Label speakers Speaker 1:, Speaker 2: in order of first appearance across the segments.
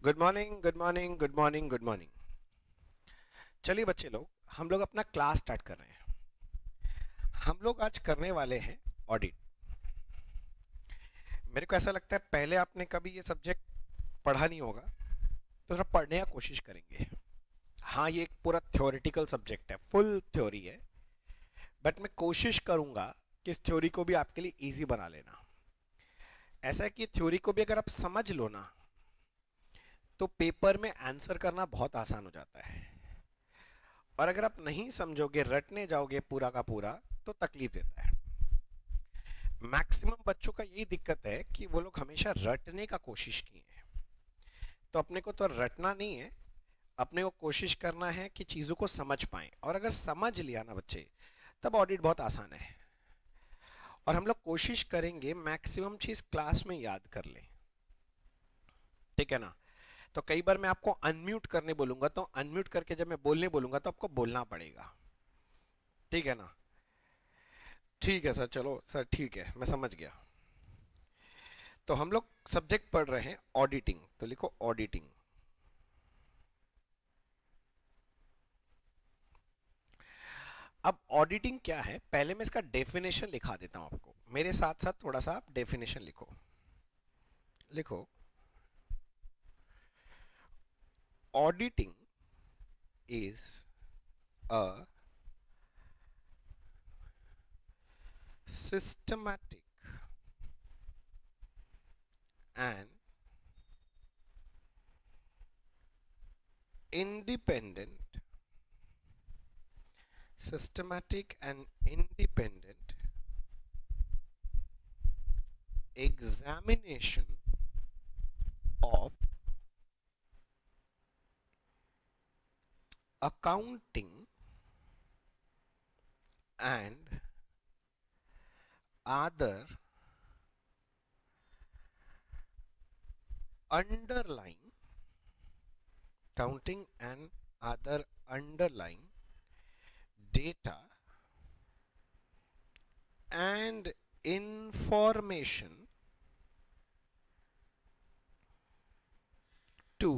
Speaker 1: Good morning, good morning, good morning, good morning. चलिए बच्चे लोग, हम लोग अपना क्लास स्टार्ट कर रहे हैं। हम लोग आज करने वाले हैं ऑडिट। मेरे को ऐसा लगता है पहले आपने कभी ये सब्जेक्ट पढ़ा नहीं होगा, तो थोड़ा पढ़ने का कोशिश करेंगे। हाँ, ये एक पूरा थ्योरेटिकल सब्जेक्ट है, फुल थ्योरी है, बट मैं कोशिश करूंगा कि इस थ्योरी को भी आपके लिए इजी बना लेना। ऐसा है कि थ्योरी को भी अगर आप समझ लो ना, तो पेपर में आंसर करना बहुत आसान हो जाता है। और अगर आप नहीं समझोगे, रटने जाओगे पूरा का पूरा, तो तकलीफ देता है। मैक्सिमम बच्चों का यही दिक्कत है कि वो लोग हमेशा रटने का कोशिश किए हैं। तो अपने को तो रटना नहीं है, अपने को कोशिश करना है कि चीजों को समझ पाएं। और अगर समझ लिया ना बच्चे, तब ऑडिट बहुत आसान है। और हम लोग कोशिश करेंगे मैक्सिमम चीज क्लास में याद कर लें। ठीक है ना? तो कई बार मैं आपको अनम्यूट करने बोलूंगा, तो अनम्यूट करके जब मैं बोलने बोलूंगा तो आपको बोलना पड़ेगा। ठीक है ना? ठीक है सर, चलो सर, ठीक है, मैं समझ गया। तो हम लोग सब्जेक्ट पढ़ रहे हैं ऑडिटिंग, तो लिखो ऑडिटिंग। अब ऑडिटिंग क्या है, पहले मैं इसका डेफिनेशन लिखा देता हूं आपको, मेरे साथ साथ थोड़ा सा आप डेफिनेशन लिखो। लिखो, auditing is a systematic and independent systematic and independent examination of accounting and other underlying counting and other underlying data and information to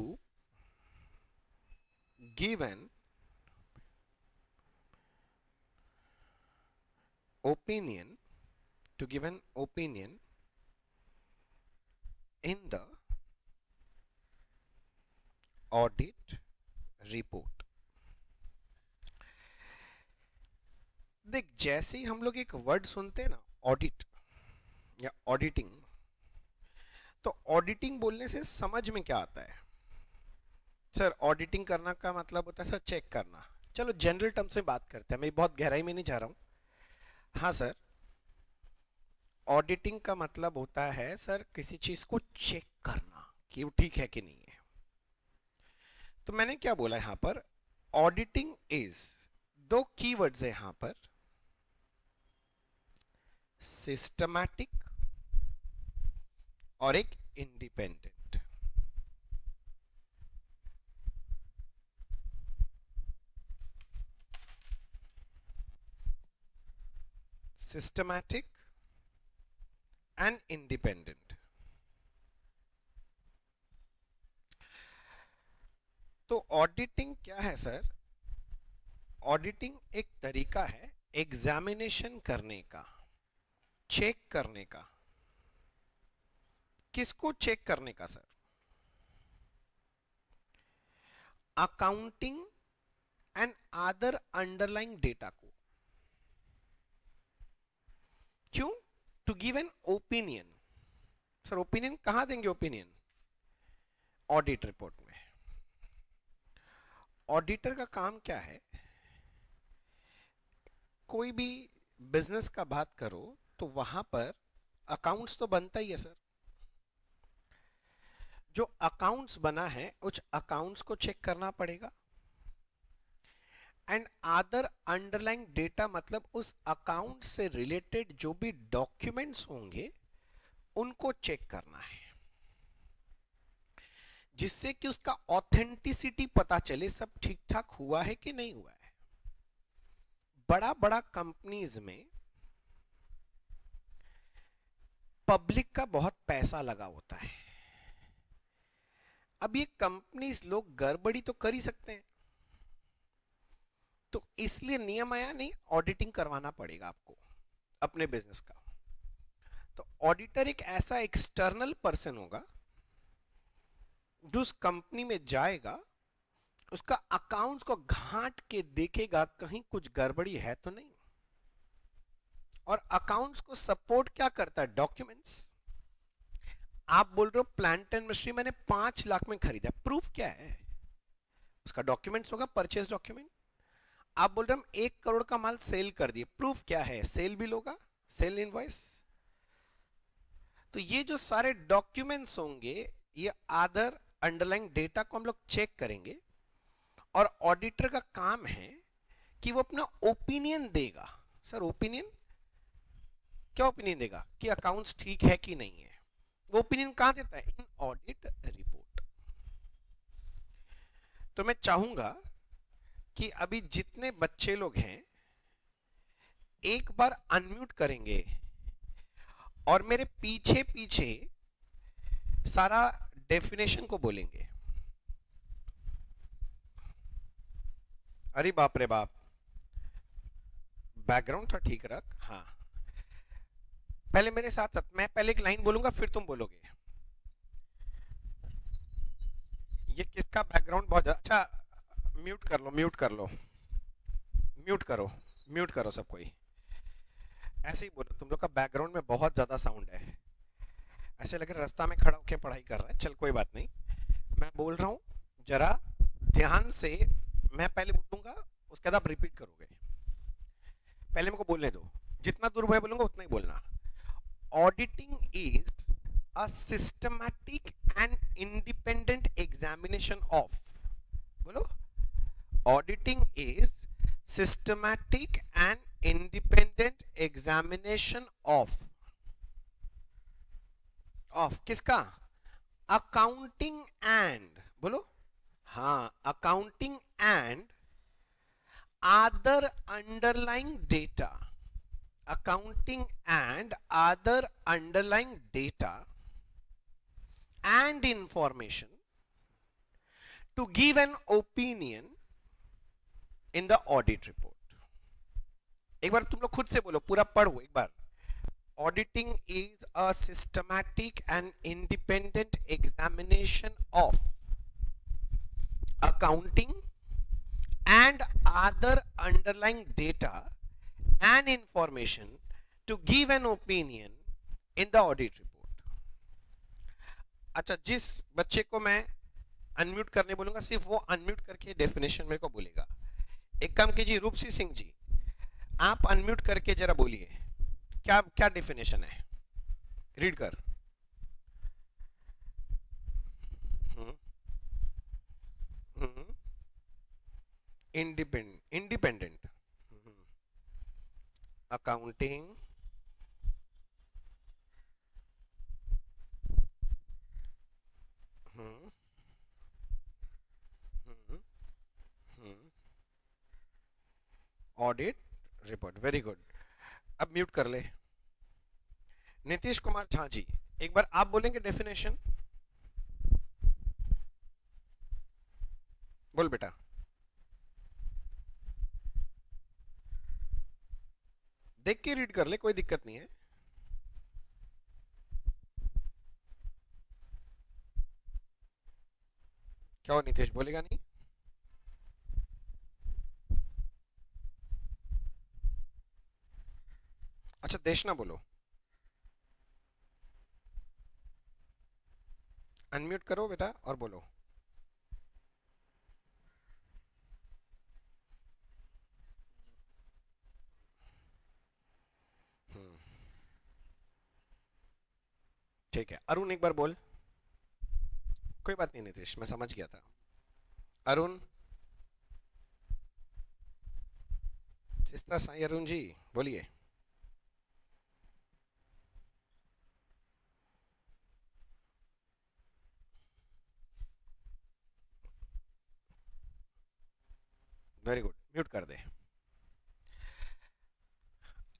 Speaker 1: give an opinion to give an opinion in the audit report। देख, जैसे ही हम लोग एक word सुनते हैं ना, audit या auditing, तो ऑडिटिंग बोलने से समझ में क्या आता है? सर, ऑडिटिंग करना का मतलब होता है सर चेक करना। चलो जनरल टर्म्स में बात करते हैं, मैं बहुत गहराई में नहीं जा रहा हूं। हाँ सर, ऑडिटिंग का मतलब होता है सर किसी चीज को चेक करना कि वो ठीक है कि नहीं है। तो मैंने क्या बोला यहां पर, ऑडिटिंग इज, दो कीवर्ड्स है यहां पर, सिस्टमैटिक और एक इंडिपेंडेंट। Systematic and independent. तो ऑडिटिंग क्या है सर? ऑडिटिंग एक तरीका है एग्जामिनेशन करने का, चेक करने का। किसको चेक करने का sir? Accounting and other underlying data को। क्यों? To give an opinion. Sir opinion कहां देंगे? ओपिनियन ऑडिट रिपोर्ट में। ऑडिटर का काम क्या है? कोई भी बिजनेस का बात करो तो वहां पर अकाउंट्स तो बनता ही है सर। जो अकाउंट्स बना है उस अकाउंट्स को चेक करना पड़ेगा। एंड अदर अंडरलाइंग डेटा मतलब उस अकाउंट से रिलेटेड जो भी डॉक्यूमेंट्स होंगे उनको चेक करना है, जिससे कि उसका ऑथेंटिसिटी पता चले, सब ठीक ठाक हुआ है कि नहीं हुआ है। बड़ा बड़ा कंपनीज में पब्लिक का बहुत पैसा लगा होता है। अब ये कंपनीज लोग गड़बड़ी तो कर ही सकते हैं, तो इसलिए नियम आया नहीं, ऑडिटिंग करवाना पड़ेगा आपको अपने बिजनेस का। तो ऑडिटर एक ऐसा एक्सटर्नल पर्सन होगा जो उस कंपनी में जाएगा, उसका अकाउंट को घांट के देखेगा कहीं कुछ गड़बड़ी है तो नहीं। और अकाउंट्स को सपोर्ट क्या करता है? डॉक्यूमेंट्स। आप बोल रहे हो प्लांट एंड मशीनरी मैंने 5 लाख में खरीदा, प्रूफ क्या है? उसका डॉक्यूमेंट्स होगा, परचेज डॉक्यूमेंट। आप बोल रहे हम 1 करोड़ का माल सेल कर दिए, प्रूफ क्या है? सेल बिल होगा, सेल इनवॉइस। तो ये जो सारे डॉक्यूमेंट्स होंगे, ये अदर अंडरलाइंग डेटा को हम लोग चेक करेंगे, और ऑडिटर का काम है कि वो अपना ओपिनियन देगा। सर ओपिनियन क्या? ओपिनियन देगा कि अकाउंट्स ठीक है कि नहीं है। वो ओपिनियन कहां देता है? इन ऑडिट रिपोर्ट। तो मैं चाहूंगा कि अभी जितने बच्चे लोग हैं एक बार अनम्यूट करेंगे और मेरे पीछे पीछे सारा डेफिनेशन को बोलेंगे। अरे बाप रे बाप, बैकग्राउंड था ठीक रख। हाँ, पहले मेरे साथ साथ, मैं पहले एक लाइन बोलूंगा फिर तुम बोलोगे। ये किसका बैकग्राउंड बहुत अच्छा? म्यूट कर लो, म्यूट कर लो, म्यूट करो, म्यूट करो सब कोई। ऐसे ही बोलो, तुम लोग का बैकग्राउंड में बहुत ज्यादा साउंड है, ऐसे लग रहा है रास्ता में खड़ा होकर पढ़ाई कर रहा है। चल कोई बात नहीं, मैं बोल रहा हूं, जरा ध्यान से। मैं पहले बोलूंगा, उसके बाद आप रिपीट करोगे। पहले मेरे को बोलने दो, जितना दूर मैं बोलूंगा उतना ही बोलना। Auditing is a systematic and independent examination of, बोलो। Auditing is systematic and independent examination of किसका? अकाउंटिंग एंड, बोलो। हाँ, accounting and other underlying data, accounting and other underlying data and information to give an opinion in the audit report. एक बार तुम लोग खुद से बोलो, पूरा पढ़ो एक बार। Auditing is a systematic and independent examination of accounting and other underlying data and information to give an opinion in the audit report. अच्छा, जिस बच्चे को मैं अनम्यूट करने बोलूंगा सिर्फ वो अनम्यूट करके डेफिनेशन मेरे को बोलेगा। एक काम कीजिए, रूपसी सिंह जी, आप अनम्यूट करके जरा बोलिए क्या क्या डेफिनेशन है, रीड कर। Independent accounting audit report. Very good. अब म्यूट कर ले। नीतीश कुमार झा जी, एक बार आप बोलेंगे डेफिनेशन। बोल बेटा। देख के रीड कर ले, कोई दिक्कत नहीं है। क्या हो नीतीश, बोलेगा नहीं? अच्छा, देश ना बोलो, अनम्यूट करो बेटा और बोलो। ठीक है, अरुण एक बार बोल। कोई बात नहीं नीतीश, मैं समझ गया था। अरुण, चिस्ता साई अरुण जी बोलिए। वेरी गुड, म्यूट कर दे।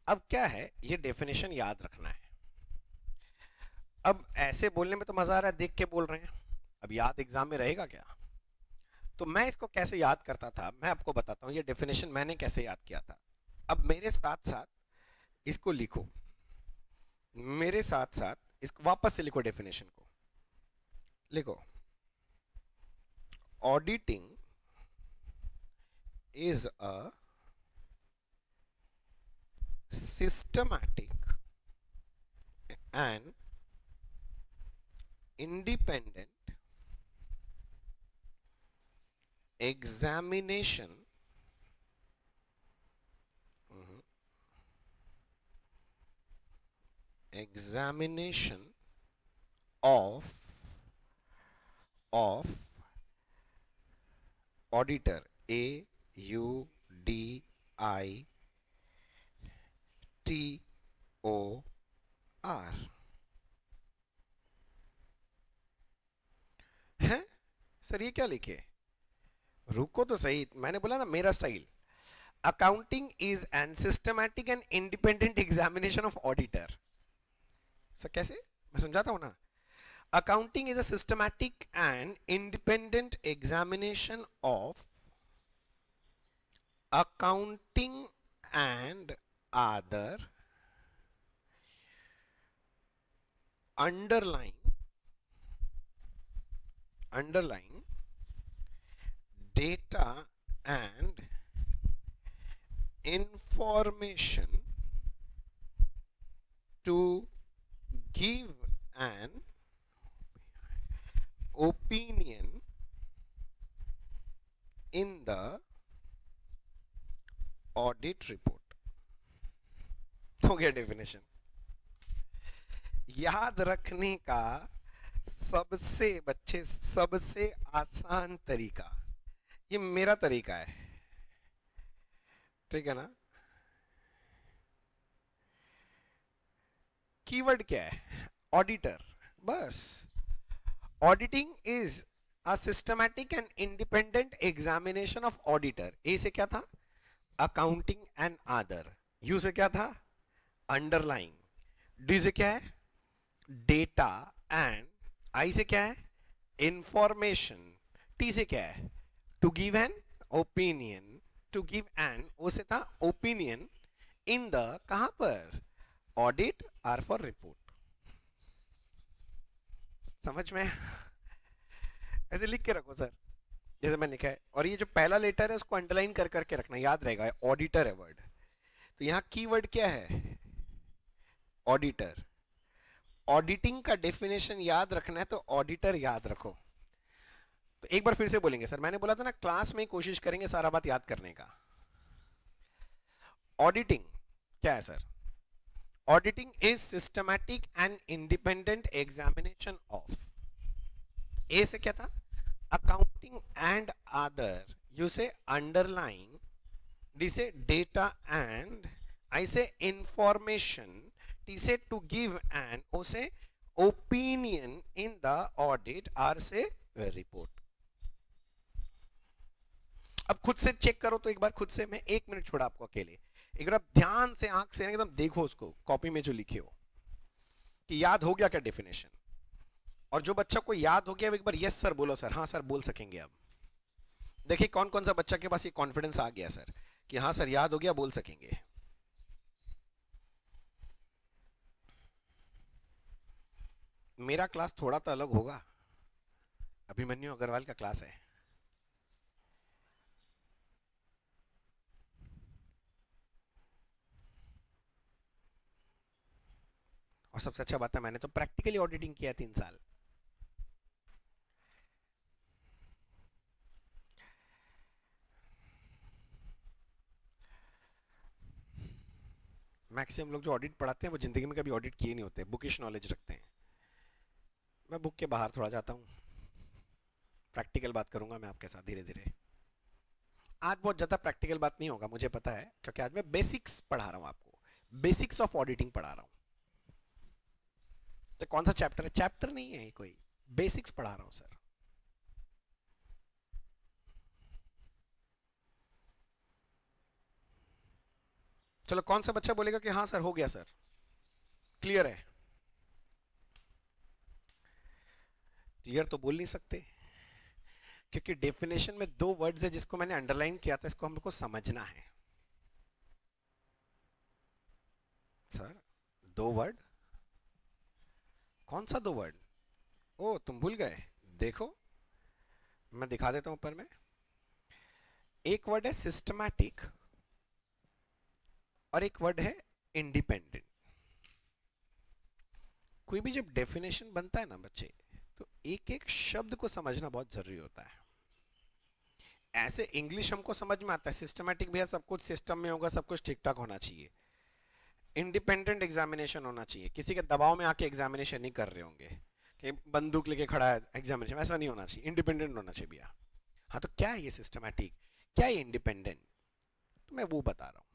Speaker 1: अब क्या है, ये डेफिनेशन याद रखना है। अब ऐसे बोलने में तो मजा आ रहा है, देख के बोल रहे हैं। अब याद एग्जाम में रहेगा क्या? तो मैं इसको कैसे याद करता था मैं आपको बताता हूँ, ये डेफिनेशन मैंने कैसे याद किया था। अब मेरे साथ साथ इसको लिखो, मेरे साथ साथ इसको वापस से लिखो, डेफिनेशन को लिखो। Auditing is a systematic and independent examination of auditor, AUDITOR है। सर ये क्या लिखे? रुको तो सही, मैंने बोला ना मेरा style. Accounting is an systematic and independent examination of auditor. Sir कैसे? मैं समझाता हूं ना। Accounting is a systematic and independent examination of accounting and other underlying data and information to give an opinion in the audit report. हो गया definition. याद रखने का सबसे आसान तरीका, ये मेरा तरीका है, ठीक है ना। कीवर्ड क्या है? ऑडिटर, बस। Auditing is a systematic and independent examination of auditor. A से क्या था? Accounting and other. यू से क्या था? अंडरलाइंग। डी से क्या है? Data and. आई से क्या है? इंफॉर्मेशन। टी से क्या है? To give an opinion. To give an, O से था ओपिनियन इन द, कहां पर? Audit R for report. समझ में? ऐसे लिख के रखो सर, जैसे मैंने लिखा है। और ये जो पहला लेटर है उसको अंडरलाइन कर करके रखना, याद रहेगा। ऑडिटर है वर्ड, तो यहां कीवर्ड क्या है? ऑडिटर। ऑडिटिंग का डेफिनेशन याद रखना है तो ऑडिटर याद रखो। तो एक बार फिर से बोलेंगे सर, मैंने बोला था ना क्लास में कोशिश करेंगे सारा बात याद करने का। ऑडिटिंग क्या है sir? Auditing is systematic and independent examination of. A से क्या था? Accounting and other. यू से अंडरलाइन। डी से डेटा एंड। आई से इंफॉर्मेशन। टी से टू गिव एन। ओ से opinion in the audit. R से रिपोर्ट। अब खुद से चेक करो तो एक बार खुद से, मैं 1 मिनट छोड़ा आपको अकेले, एक बार ध्यान से आंख से एकदम देखो उसको, कॉपी में जो लिखे हो, कि याद हो गया क्या डेफिनेशन। और जो बच्चा को याद हो गया एक बार यस सर बोलो। सर हाँ सर बोल सकेंगे। अब देखिए कौन कौन सा बच्चा के पास ये कॉन्फिडेंस आ गया सर कि हाँ सर याद हो गया, बोल सकेंगे। मेरा क्लास थोड़ा तो अलग होगा, अभिमन्यु अग्रवाल का क्लास है। और सबसे अच्छा बात है मैंने तो प्रैक्टिकली ऑडिटिंग किया 3 साल। मैक्सिमम लोग जो ऑडिट पढ़ाते हैं वो जिंदगी में कभी ऑडिट किए नहीं होते, बुकिश नॉलेज रखते हैं। मैं बुक के बाहर थोड़ा जाता हूँ, प्रैक्टिकल बात करूंगा मैं आपके साथ धीरे धीरे। आज बहुत ज्यादा प्रैक्टिकल बात नहीं होगा मुझे पता है, क्योंकि आज मैं बेसिक्स पढ़ा रहा हूँ आपको, बेसिक्स ऑफ ऑडिटिंग पढ़ा रहा हूँ। तो कौन सा चैप्टर है? चैप्टर नहीं है कोई, बेसिक्स पढ़ा रहा हूँ सर। चलो कौन सा बच्चा बोलेगा कि हाँ सर हो गया सर, क्लियर है? क्लियर तो बोल नहीं सकते, क्योंकि डेफिनेशन में दो वर्ड्स है जिसको मैंने अंडरलाइन किया था, इसको हमको समझना है। सर दो वर्ड, कौन सा दो वर्ड? ओ तुम भूल गए, देखो मैं दिखा देता हूं ऊपर में। एक वर्ड है सिस्टमैटिक और एक वर्ड है इंडिपेंडेंट। कोई भी जब डेफिनेशन बनता है ना बच्चे, तो एक एक शब्द को समझना बहुत जरूरी होता है। ऐसे इंग्लिश हमको समझ में आता है, सिस्टमैटिक भैया सब कुछ सिस्टम में होगा, सब कुछ ठीक ठाक होना चाहिए। इंडिपेंडेंट एग्जामिनेशन होना चाहिए, किसी के दबाव में आके एग्जामिनेशन नहीं कर रहे होंगे कि बंदूक लेके खड़ा है एग्जामिनेशन, ऐसा नहीं होना चाहिए, इंडिपेंडेंट होना चाहिए भैया। हाँ तो क्या है ये सिस्टमैटिक, क्या है इंडिपेंडेंट, तो मैं वो बता रहा हूं।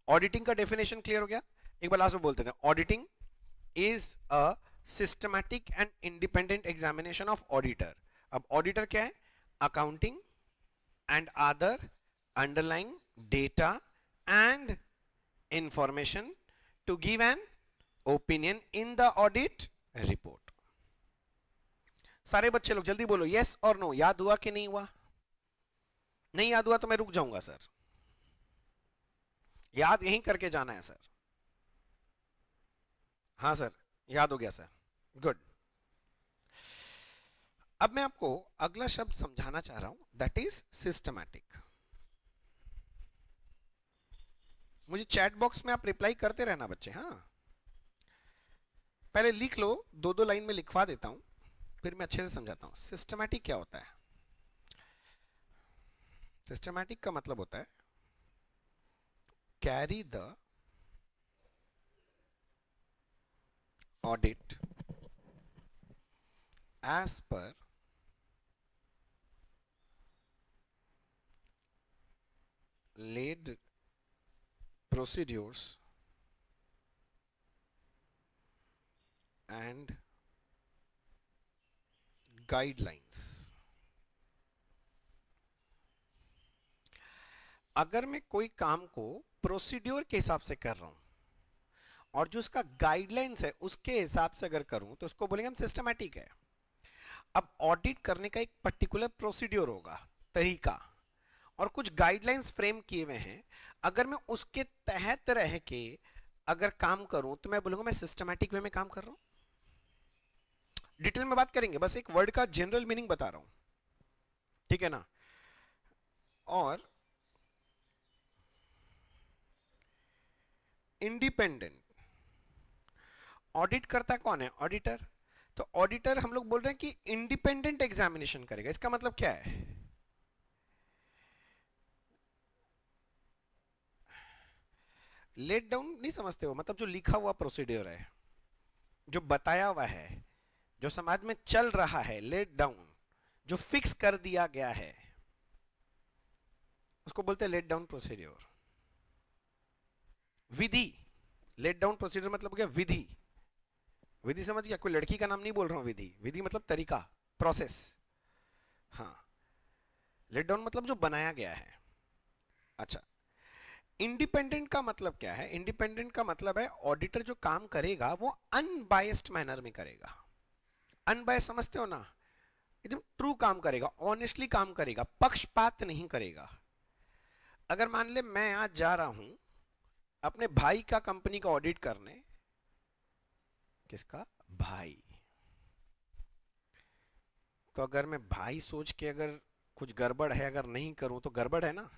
Speaker 1: ऑडिटिंग का डेफिनेशन क्लियर हो गया, एक बार लास्ट में बोलते थे। Auditing is a systematic and independent examination of auditor. अब ऑडिटर क्या है? Accounting and other underlying data and information to give an opinion in the audit report। सारे बच्चे लोग जल्दी बोलो यस और नो, याद हुआ कि नहीं हुआ? नहीं याद हुआ तो मैं रुक जाऊंगा सर, याद यहीं करके जाना है सर। हाँ सर याद हो गया सर, गुड। अब मैं आपको अगला शब्द समझाना चाह रहा हूं, दैट इज सिस्टमैटिक। मुझे चैट बॉक्स में आप रिप्लाई करते रहना बच्चे, हाँ पहले लिख लो, दो दो लाइन में लिखवा देता हूं, फिर मैं अच्छे से समझाता हूं। सिस्टमैटिक क्या होता है? सिस्टमैटिक का मतलब होता है carry the audit as per laid procedures and guidelines। अगर मैं कोई काम को प्रोसीड्योर के हिसाब से कर रहा हूं और जो उसका गाइडलाइंस है उसके हिसाब से अगर करूं तो उसको बोलेंगे हम सिस्टमैटिक है। अब ऑडिट करने का एक पर्टिकुलर प्रोसीड्योर होगा, तरीका, और कुछ गाइडलाइंस फ्रेम किए हुए हैं, अगर मैं उसके तहत रह के अगर काम करूं तो मैं बोलूंगा मैं सिस्टमैटिक वे में काम कर रहा हूं। डिटेल में बात करेंगे, बस एक वर्ड का जनरल मीनिंग बता रहा हूं, ठीक है ना। और इंडिपेंडेंट, ऑडिट करता कौन है? ऑडिटर। तो ऑडिटर हम लोग बोल रहे हैं कि इंडिपेंडेंट एग्जामिनेशन करेगा, इसका मतलब क्या है? लेट डाउन नहीं समझते हो, मतलब जो लिखा हुआ प्रोसीड्योर है, जो बताया हुआ है, जो समाज में चल रहा है, लेट डाउन, जो फिक्स कर दिया गया है, उसको बोलते हैं लेट डाउन प्रोसीड्योर, विधि। लेट डाउन प्रोसीड्योर मतलब क्या? विधि। विधि समझ गया? कोई लड़की का नाम नहीं बोल रहा हूं, विधि, विधि मतलब तरीका, प्रोसेस। हाँ, लेट डाउन मतलब जो बनाया गया है। अच्छा, इंडिपेंडेंट का मतलब क्या है? इंडिपेंडेंट का मतलब है ऑडिटर जो काम करेगा वो अनबायस्ड मैनर में करेगा। अनबायस्ड समझते हो ना? एकदम ट्रू काम करेगा, ऑनेस्टली काम करेगा, पक्षपात नहीं करेगा। अगर मान ले मैं आज जा रहा हूं अपने भाई का कंपनी का ऑडिट करने, किसका? भाई। तो अगर मैं भाई सोच के अगर कुछ गड़बड़ है अगर नहीं करूं तो गड़बड़ है ना,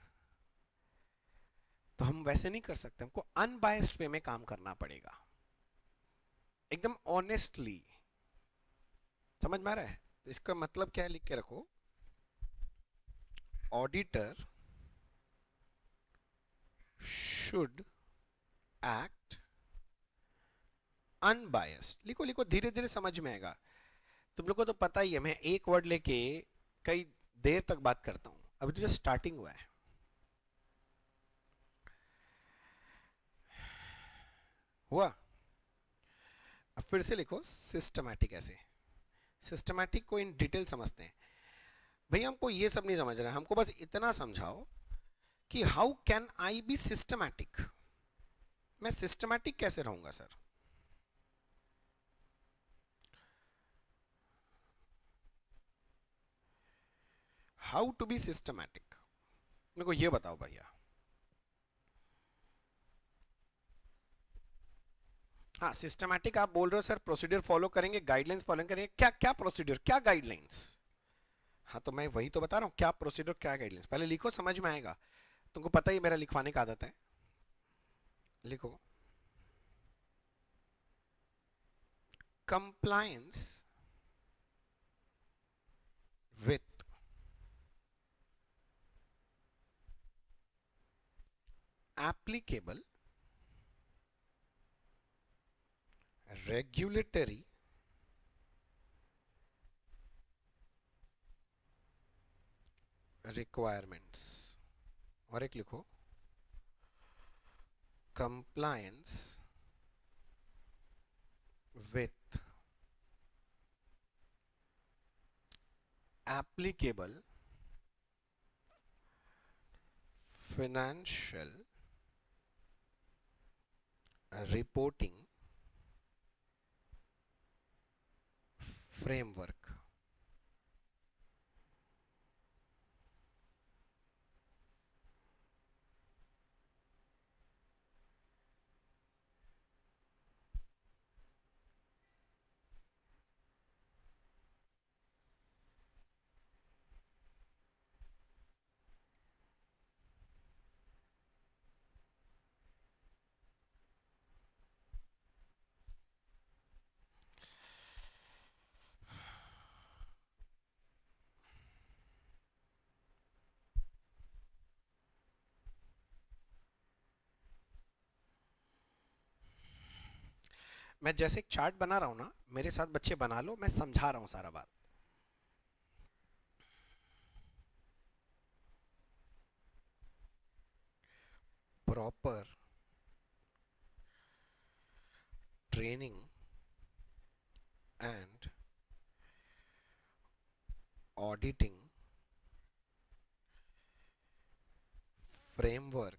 Speaker 1: तो हम वैसे नहीं कर सकते, हमको अनबायस्ड वे में काम करना पड़ेगा, एकदम ऑनेस्टली। समझ में आ रहा है? तो इसका मतलब क्या है, लिख के रखो, ऑडिटर शुड एक्ट अनबायस्ड। लिखो लिखो, धीरे धीरे समझ में आएगा। तुम लोग को तो पता ही है, मैं एक वर्ड लेके कई देर तक बात करता हूं, अभी तो जस्ट स्टार्टिंग हुआ है। हुआ? अब फिर से लिखो सिस्टमैटिक, ऐसे सिस्टमैटिक को इन डिटेल समझते हैं। भैया हमको ये सब नहीं समझ रहा है, हमको बस इतना समझाओ कि how can I be systematic. मैं सिस्टमैटिक कैसे रहूंगा sir? How to be systematic, मेरे को ये बताओ भैया। हाँ, सिस्टमैटिक आप बोल रहे हो सर, प्रोसीड्यूर फॉलो करेंगे, गाइडलाइंस फॉलो करेंगे, क्या क्या प्रोसीड्यूर, क्या गाइडलाइंस? हाँ तो मैं वही तो बता रहा हूँ, क्या प्रोसीड्यूर क्या गाइडलाइंस, पहले लिखो समझ में आएगा। तुमको पता ही मेरा लिखवाने का आदत है। लिखो, compliance with applicable regulatory requirements. और एक लिखो, compliance with applicable financial reporting framework। मैं जैसे एक चार्ट बना रहा हूं ना, मेरे साथ बच्चे बना लो, मैं समझा रहा हूं सारा बात। Proper training and auditing framework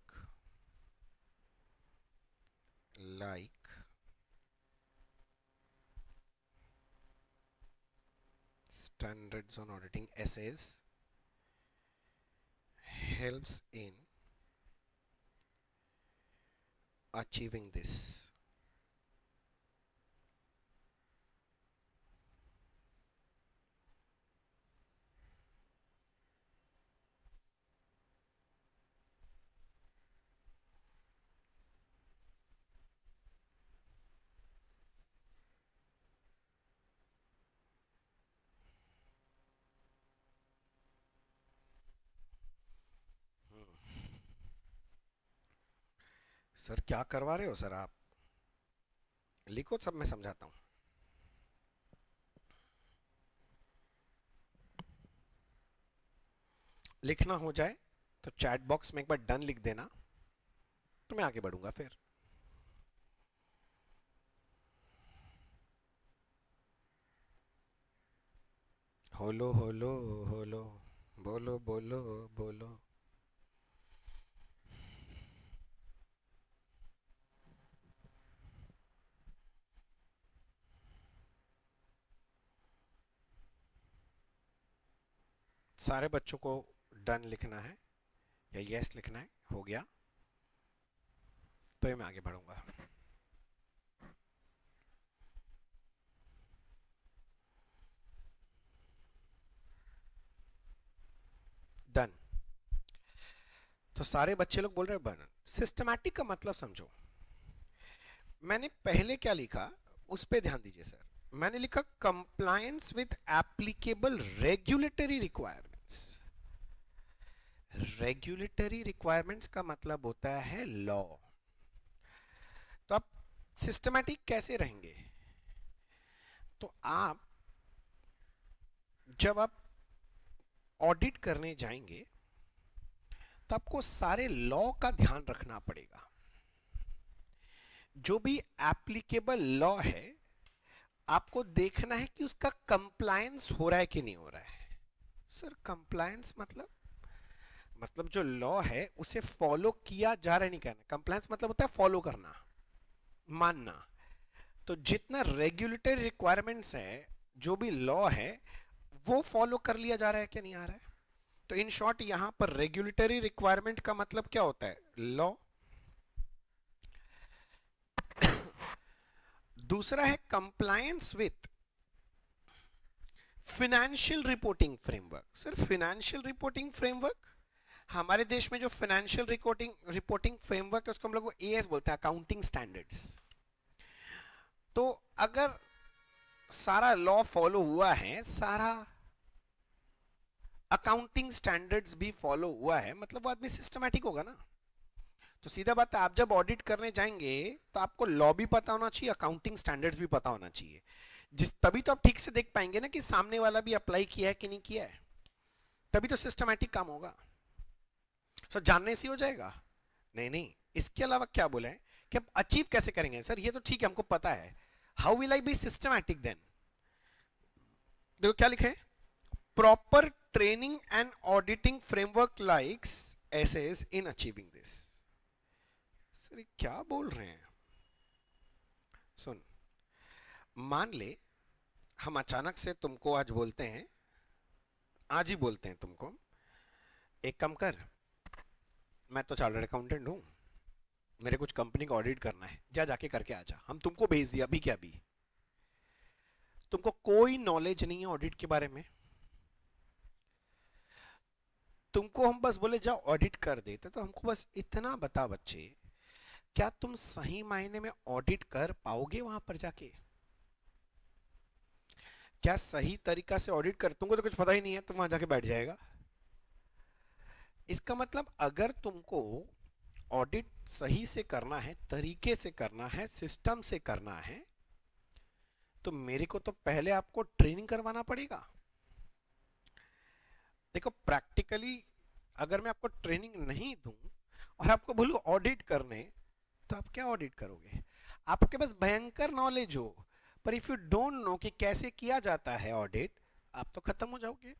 Speaker 1: like standards on auditing essays helps in achieving this। Sir क्या करवा रहे हो सर आप? लिखो, सब मैं समझाता हूँ। लिखना हो जाए तो चैट बॉक्स में एक बार डन लिख देना, तो मैं आगे बढ़ूंगा फिर। होलो होलो होलो, बोलो बोलो बोलो। सारे बच्चों को डन लिखना है या यस लिखना है? हो गया तो ये मैं आगे बढ़ूंगा। डन। तो सारे बच्चे लोग बोल रहे हैं बन। सिस्टमैटिक का मतलब समझो। मैंने पहले क्या लिखा उस पे ध्यान दीजिए सर। मैंने लिखा compliance with applicable regulatory requirements. Regulatory requirements का मतलब होता है लॉ। तो आप सिस्टमैटिक कैसे रहेंगे? तो आप जब आप ऑडिट करने जाएंगे तो आपको सारे लॉ का ध्यान रखना पड़ेगा। जो भी एप्लीकेबल लॉ है आपको देखना है कि उसका कंप्लायंस हो रहा है कि नहीं हो रहा है। सर कंप्लायंस मतलब जो लॉ है उसे फॉलो किया जा रहा है नहीं करना। कंप्लायंस मतलब होता है फॉलो करना, मानना। तो जितना रेगुलेटरी रिक्वायरमेंट्स है, जो भी लॉ है, वो फॉलो कर लिया जा रहा है क्या नहीं आ रहा है? तो इन शॉर्ट यहां पर रेगुलेटरी रिक्वायरमेंट का मतलब क्या होता है? लॉ। दूसरा है compliance with financial reporting framework. Sir financial reporting framework, हमारे देश में जो फाइनेंशियल रिपोर्टिंग रिपोर्टिंग फ्रेमवर्क है उसको हम लोग एएस बोलते हैं, अकाउंटिंग स्टैंडर्ड्स। तो अगर सारा लॉ फॉलो हुआ है, सारा अकाउंटिंग स्टैंडर्ड्स भी फॉलो हुआ है, मतलब वो आदमी सिस्टमैटिक होगा ना। तो सीधा बात है, आप जब ऑडिट करने जाएंगे तो आपको लॉ भी पता होना चाहिए, अकाउंटिंग स्टैंडर्ड्स भी पता होना चाहिए, जिस तभी तो आप ठीक से देख पाएंगे ना कि सामने वाला भी अप्लाई किया है कि नहीं किया है, तभी तो सिस्टमैटिक काम होगा। सर जानने से हो जाएगा? नहीं नहीं, इसके अलावा क्या बोले हैं कि आप अचीव कैसे करेंगे? सर ये तो ठीक है, हमको पता है, how will I be systematic then? देखो क्या लिखे, proper training and auditing framework likes SAs in achieving this. Sir ये क्या बोल रहे हैं? सुन, मान ले हम अचानक से तुमको आज बोलते हैं, आज ही बोलते हैं तुमको, एक काम कर, मैं तो चार्टर्ड अकाउंटेंट हूं, मेरे कुछ कंपनी का ऑडिट करना है, जा जाके करके आ जा। हम तुमको भेज दिया अभी क्या अभी, तुमको कोई नॉलेज नहीं है ऑडिट के बारे में, तुमको हम बस बोले जाओ ऑडिट कर देते, तो हमको बस इतना बता बच्चे, क्या तुम सही मायने में ऑडिट कर पाओगे वहां पर जाके? क्या सही तरीका से ऑडिट कर, तुमको तो कुछ पता ही नहीं है, तुम वहां जाके बैठ जाएगा। इसका मतलब अगर तुमको ऑडिट सही से करना है, तरीके से करना है, सिस्टम से करना है, तो मेरे को तो पहले आपको ट्रेनिंग करवाना पड़ेगा। देखो प्रैक्टिकली अगर मैं आपको ट्रेनिंग नहीं दूं और आपको बोलूं ऑडिट करने, तो आप क्या ऑडिट करोगे? आपके पास भयंकर नॉलेज हो, पर इफ यू डोंट नो कि कैसे किया जाता है ऑडिट, आप तो खत्म हो जाओगे।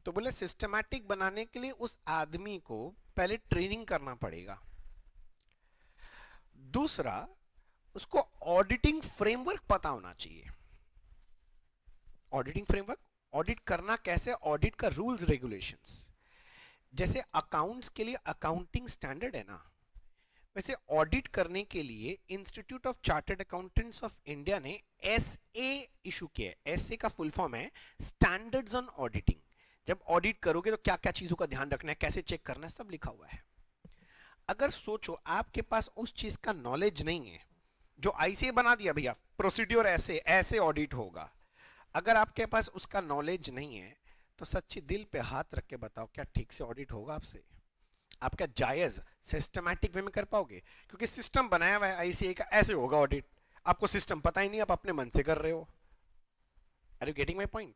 Speaker 1: तो बोले सिस्टमैटिक बनाने के लिए उस आदमी को पहले ट्रेनिंग करना पड़ेगा। दूसरा, उसको ऑडिटिंग फ्रेमवर्क पता होना चाहिए। ऑडिटिंग फ्रेमवर्क, ऑडिट करना कैसे, ऑडिट का रूल्स रेगुलेशंस। जैसे अकाउंट्स के लिए अकाउंटिंग स्टैंडर्ड है ना, वैसे ऑडिट करने के लिए institute of chartered accountants of India ने एसए इशू किया है। एसए का फुल फॉर्म है स्टैंडर्ड्स ऑन ऑडिटिंग। जब ऑडिट करोगे तो क्या क्या चीजों का ध्यान रखना है, कैसे चेक करना है, सब लिखा हुआ है। अगर सोचो आपके पास उस चीज का नॉलेज नहीं है, जो आईसीए बना दिया भैया प्रोसीड्योर ऐसे ऐसे ऑडिट होगा, अगर आपके पास उसका नॉलेज नहीं है, तो सच्ची दिल पे हाथ रख के बताओ, क्या ठीक से ऑडिट होगा आपसे? आप क्या जायज सिस्टमैटिक वे में कर पाओगे? क्योंकि सिस्टम बनाया हुआ है आईसीए का, ऐसे होगा ऑडिट, आपको सिस्टम पता ही नहीं, आप अपने मन से कर रहे हो। Are you getting my point?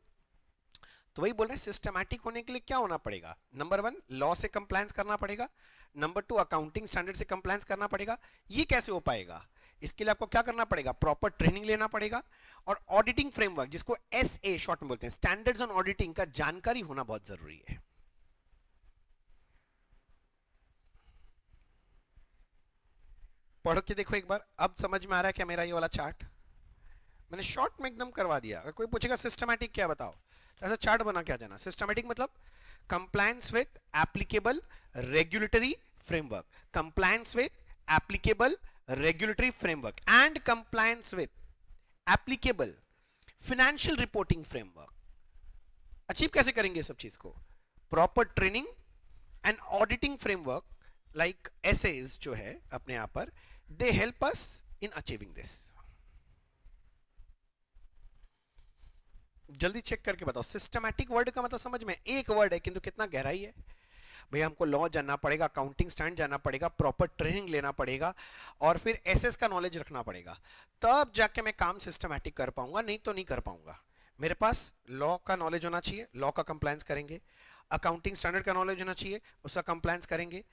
Speaker 1: तो वही बोल रहे हैं, सिस्टमैटिक होने के लिए क्या होना पड़ेगा? नंबर वन, लॉ से कंप्लायंस करना पड़ेगा। नंबर टू, अकाउंटिंग स्टैंडर्ड से कंप्लायंस करना पड़ेगा। ये कैसे हो पाएगा? इसके लिए आपको क्या करना पड़ेगा? प्रॉपर ट्रेनिंग लेना पड़ेगा, और ऑडिटिंग फ्रेमवर्क जिसको एसए शॉर्ट में बोलते हैं, स्टैंडर्ड्स ऑन ऑडिटिंग का जानकारी होना बहुत जरूरी है। पढ़ के देखो एक बार, अब समझ में आ रहा है क्या मेरा ये वाला चार्ट? मैंने शॉर्ट में एकदम करवा दिया। अगर कोई पूछेगा सिस्टमैटिक क्या बताओ, तो ऐसा चार्ट बना के आ जाना। सिस्टमैटिक मतलब compliance with applicable regulatory framework, compliance with applicable regulatory framework and compliance with applicable financial reporting framework. Achieve कैसे करेंगे सब चीज को? Proper training and auditing framework like SAs जो है अपने यहां पर, they help us in achieving this. जल्दी चेक करके बताओ, सिस्टमैटिक वर्ड का मतलब समझ में, एक वर्ड है किंतु कितना गहराई है भैया। हमको लॉ जानना पड़ेगा, अकाउंटिंग स्टैंड जानना पड़ेगा, प्रॉपर ट्रेनिंग लेना पड़ेगा, और फिर एसएस का नॉलेज रखना पड़ेगा, तब जाके मैं काम सिस्टमैटिक कर पाऊंगा, नहीं तो नहीं कर पाऊंगा। मेरे पास लॉ का नॉलेज होना चाहिए, लॉ का कंप्लायंस करेंगे। अकाउंटिंग स्टैंडर्ड का नॉलेज होना चाहिए, उसका कंप्लायंस करेंगे।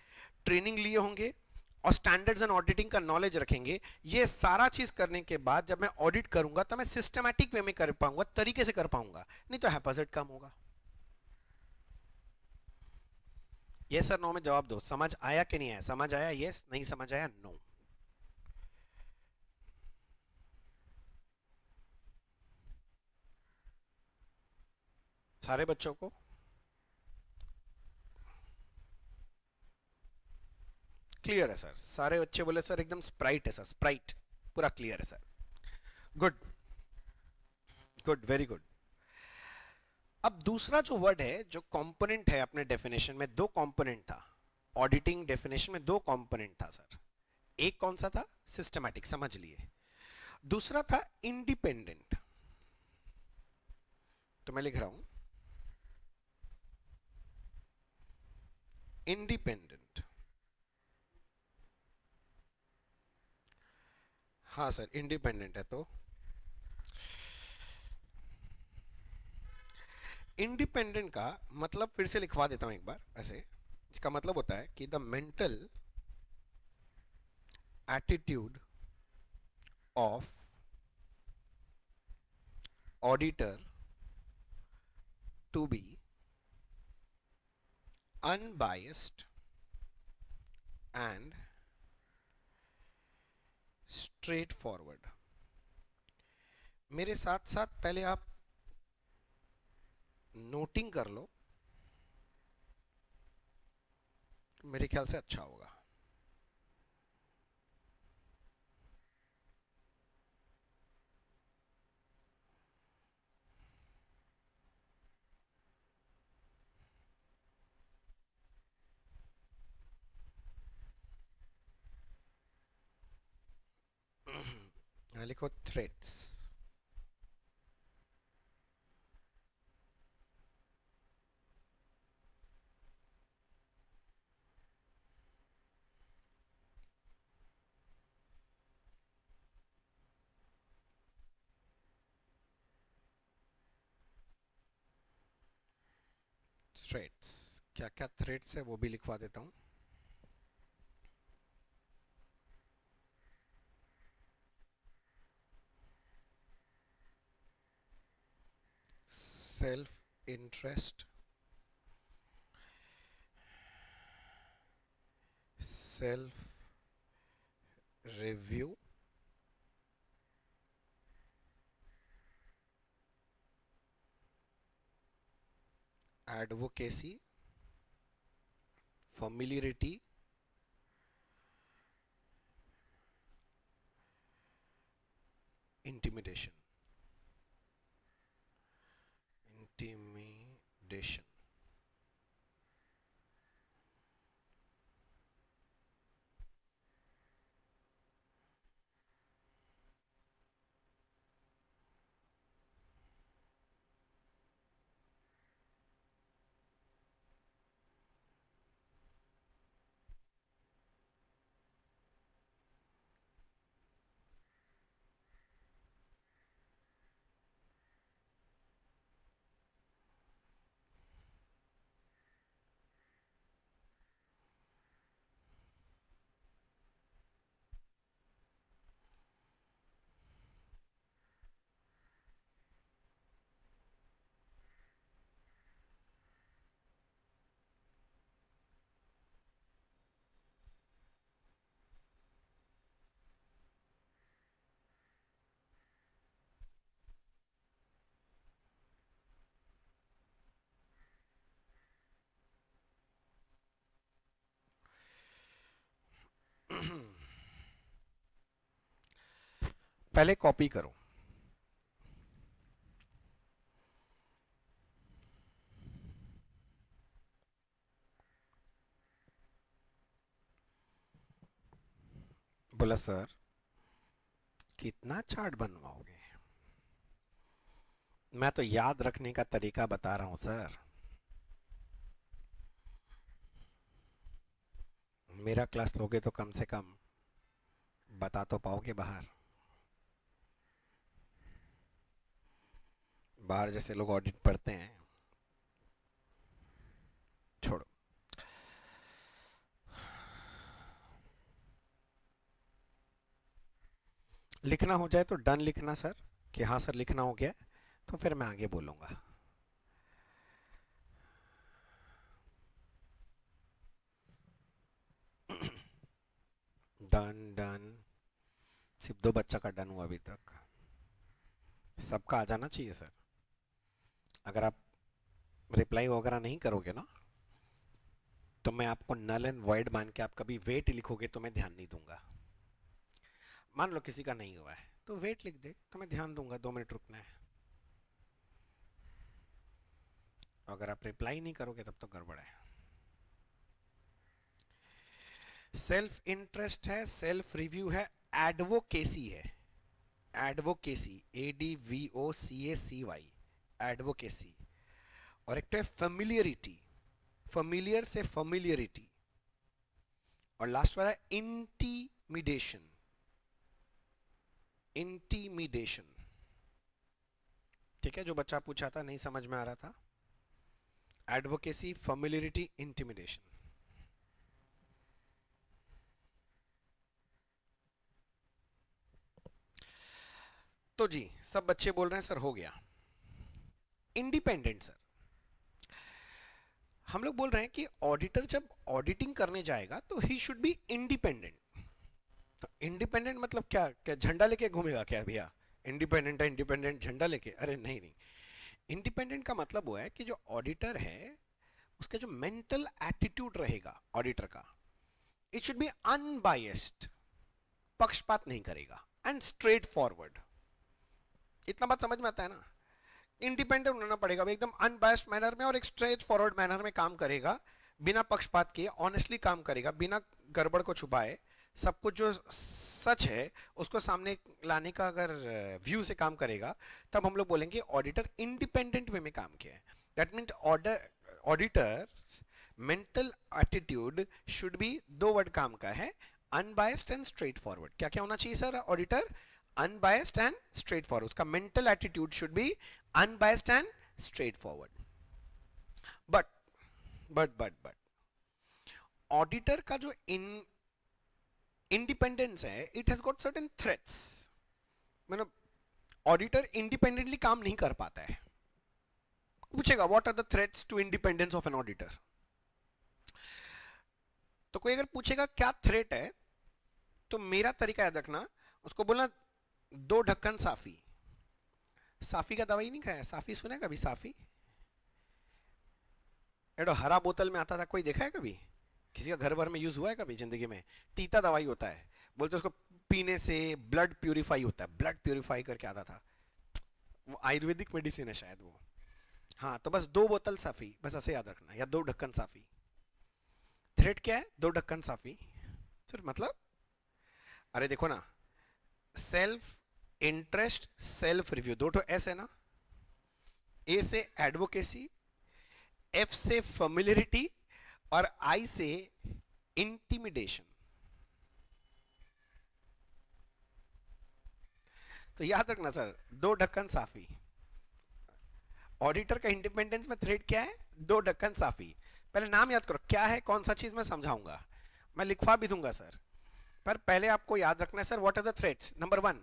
Speaker 1: ट्रेनिंग लिए होंगे और स्टैंडर्ड्स एंड ऑडिटिंग का नॉलेज रखेंगे। ये सारा चीज करने के बाद जब मैं ऑडिट करूंगा तो मैं सिस्टमैटिक वे में कर पाऊंगा, तरीके से कर पाऊंगा, नहीं तो हैपैजेड काम होगा। यस सर नो में जवाब दो, समझ आया कि नहीं आया? समझ आया यस, नहीं समझ आया नो। सारे बच्चों को क्लियर है सर, सारे बच्चे बोले सर एकदम स्प्राइट है सर, स्प्राइट पूरा क्लियर है sir. Good good, very good. अब दूसरा जो वर्ड है, जो कंपोनेंट है अपने डेफिनेशन में, दो कंपोनेंट था ऑडिटिंग डेफिनेशन में, दो कंपोनेंट था सर। एक कौन सा था? सिस्टमैटिक, समझ लिए। दूसरा था इंडिपेंडेंट। तो मैं लिख रहा हूं इंडिपेंडेंट। हाँ सर, इंडिपेंडेंट है। तो इंडिपेंडेंट का मतलब फिर से लिखवा देता हूं एक बार ऐसे। इसका मतलब होता है कि the mental attitude of auditor to be unbiased and straightforward. मेरे साथ साथ पहले आप नोटिंग कर लो, मेरे ख्याल से अच्छा होगा। लिखो थ्रेट्स। थ्रेट्स, क्या क्या थ्रेट्स है वो भी लिखवा देता हूं। Self interest, self review, advocacy, familiarity, intimidation, intimidation। पहले कॉपी करो। बोला सर कितना चार्ट बनवाओगे? मैं तो याद रखने का तरीका बता रहा हूं सर। मेरा क्लास लोगे तो कम से कम बता तो पाओगे बाहर। बाहर जैसे लोग ऑडिट पढ़ते हैं, छोड़ो। लिखना हो जाए तो डन लिखना सर, कि हाँ सर लिखना हो गया, तो फिर मैं आगे बोलूंगा। Done done. सिर्फ दो बच्चा का डन हुआ अभी तक, सबका आ जाना चाहिए सर। अगर आप रिप्लाई वगैरह नहीं करोगे ना, तो मैं आपको नल एंड वॉइड मान के आप कभी वेट लिखोगे तो मैं ध्यान नहीं दूंगा। मान लो किसी का नहीं हुआ है तो वेट लिख दे तो मैं ध्यान दूंगा, 2 मिनट रुकना है। अगर आप रिप्लाई नहीं करोगे तब तो गड़बड़ है। सेल्फ इंटरेस्ट है, सेल्फ रिव्यू है, एडवोकेसी है। Advocacy, ADVOCACY, advocacy. और एक तो है फेमिलियरिटी, फेमिलियर से फेमिलियरिटी। और लास्ट वाला है इंटीमिडेशन, इंटीमिडेशन। ठीक है, जो बच्चा पूछा था नहीं समझ में आ रहा था, एडवोकेसी, फेमिलियरिटी, इंटीमिडेशन। तो जी सब बच्चे बोल रहे हैं सर हो गया। इंडिपेंडेंट सर, हम लोग बोल रहे हैं कि ऑडिटर जब ऑडिटिंग करने जाएगा तो ही शुड बी इंडिपेंडेंट। तो इंडिपेंडेंट मतलब क्या, क्या झंडा लेके घूमेगा क्या भैया? इंडिपेंडेंट है, इंडिपेंडेंट झंडा लेके? अरे नहीं नहीं, इंडिपेंडेंट का मतलब वो है कि जो ऑडिटर है उसका जो मेंटल एटीट्यूड रहेगा ऑडिटर का, इट शुड बी अनबायस्ड, पक्षपात नहीं करेगा, एंड स्ट्रेट फॉरवर्ड। इतना बात समझ में आता है ना? इंडिपेंडेंट होना पड़ेगा एकदम अनबायस्ड मैनर में, और एक स्ट्रेट फॉरवर्ड मैनर में काम करेगा, बिना पक्षपात किए ऑनेस्टली काम करेगा, बिना गड़बड़ को छुपाए। सब कुछ जो सच है उसको सामने लाने का अगर व्यू से काम करेगा तब हम लोग बोलेंगे ऑडिटर इंडिपेंडेंट वे में काम किया है। That means auditor mental attitude should B 2 word काम का है, अनबायस्ड एंड स्ट्रेट फॉरवर्ड। क्या क्या होना चाहिए sir auditor? Unbiased and straightforward. उसका mental attitude should be unbiased and straightforward. But auditor का जो इंडिपेंडेंस है, it has got certain threats. मतलब ऑडिटर इंडिपेंडेंटली काम नहीं कर पाता है। पूछेगा what are the threats to independence of an auditor. तो कोई अगर पूछेगा क्या थ्रेट है, तो मेरा तरीका याद रखना, उसको बोलना 2 ढक्कन साफी। साफी का दवाई नहीं खाया? साफी सुना है कभी? साफी एडो हरा बोतल में आता था, कोई देखा है कभी? किसी का घर भर में यूज हुआ है कभी जिंदगी में? तीता दवाई होता है, बोलते उसको पीने से ब्लड प्यूरिफाई होता है, ब्लड प्यूरिफाई करके आता था। वो आयुर्वेदिक मेडिसिन है शायद वो। हाँ, तो बस 2 बोतल साफी, बस ऐसे याद रखना, या 2 ढक्कन साफी। थ्रेट क्या है? 2 ढक्कन साफी। फिर मतलब, अरे देखो ना, सेल्फ इंटरेस्ट, सेल्फ रिव्यू, 2 तो एस है ना। ए से एडवोकेसी, एफ से फेमिलियरिटी, और आई से इंटिमिडेशन। तो याद रखना सर, 2 ढक्कन साफी। ऑडिटर का इंडिपेंडेंस में थ्रेड क्या है? 2 ढक्कन साफी। पहले नाम याद करो क्या है, कौन सा चीज मैं समझाऊंगा, मैं लिखवा भी दूंगा सर, पर पहले आपको याद रखना है sir what are the threats. Number 1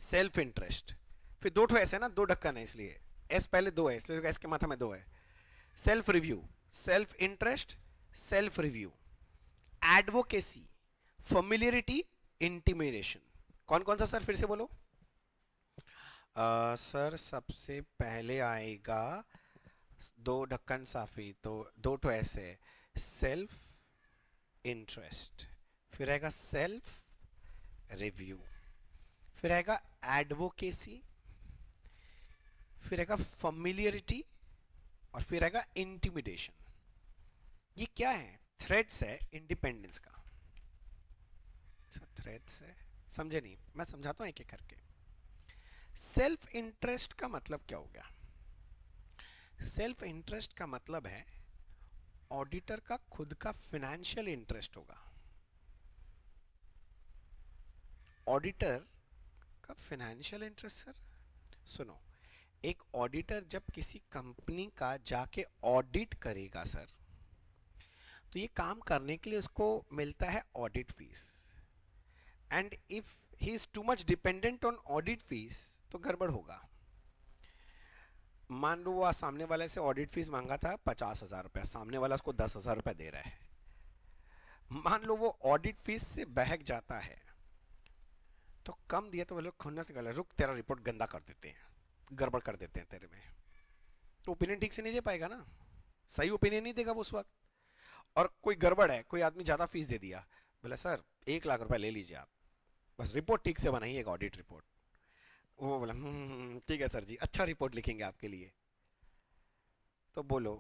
Speaker 1: self interest, फिर 2 ठो ऐसे ना, 2 ढक्कन है इसलिए एस पहले 2 है, इसलिए एस के माथा में 2 है। Self review, self interest, self review, advocacy, familiarity, intimidation. कौन कौन सा सर फिर से बोलो? सर सबसे पहले आएगा 2 ढक्कन साफी, तो 2 तो ऐसे, सेल्फ इंटरेस्ट, फिर आएगा सेल्फ रिव्यू, फिर आएगा एडवोकेसी, फिर आएगा फेमिलियरिटी, और फिर आएगा इंटिमिडेशन। ये क्या है? थ्रेड्स है इंडिपेंडेंस का। थ्रेड्स है, समझे नहीं? मैं समझाता हूं एक एक करके। सेल्फ इंटरेस्ट का मतलब क्या हो गया? सेल्फ इंटरेस्ट का मतलब है ऑडिटर का खुद का फाइनेंशियल इंटरेस्ट होगा। ऑडिटर का फाइनेंशियल इंटरेस्ट सर, सुनो, एक ऑडिटर जब किसी कंपनी का जाके ऑडिट करेगा सर, तो ये काम करने के लिए उसको मिलता है audit fees, and if he is too much dependent on audit fees तो गड़बड़ होगा। मान लो वो सामने वाले से ऑडिट फीस मांगा था 50,000 रुपया, सामने वाला उसको 10,000 रुपया दे रहा है। मान लो वो ऑडिट फीस से बहक जाता है, तो कम दिया तो वो लोग खुन्नस निकाले, रुक तेरा रिपोर्ट गंदा कर देते हैं, गड़बड़ कर देते हैं तेरे में, तो ओपिनियन ठीक से नहीं दे पाएगा ना, सही ओपिनियन नहीं देगा वो उस वक्त। और कोई गड़बड़ है, कोई आदमी ज्यादा फीस दे दिया, बोला सर 1 लाख रुपए ले लीजिए आप, बस रिपोर्ट ठीक से बनाइए, एक ऑडिट रिपोर्ट। वो बोला ठीक है सर जी, अच्छा रिपोर्ट लिखेंगे आपके लिए। तो बोलो,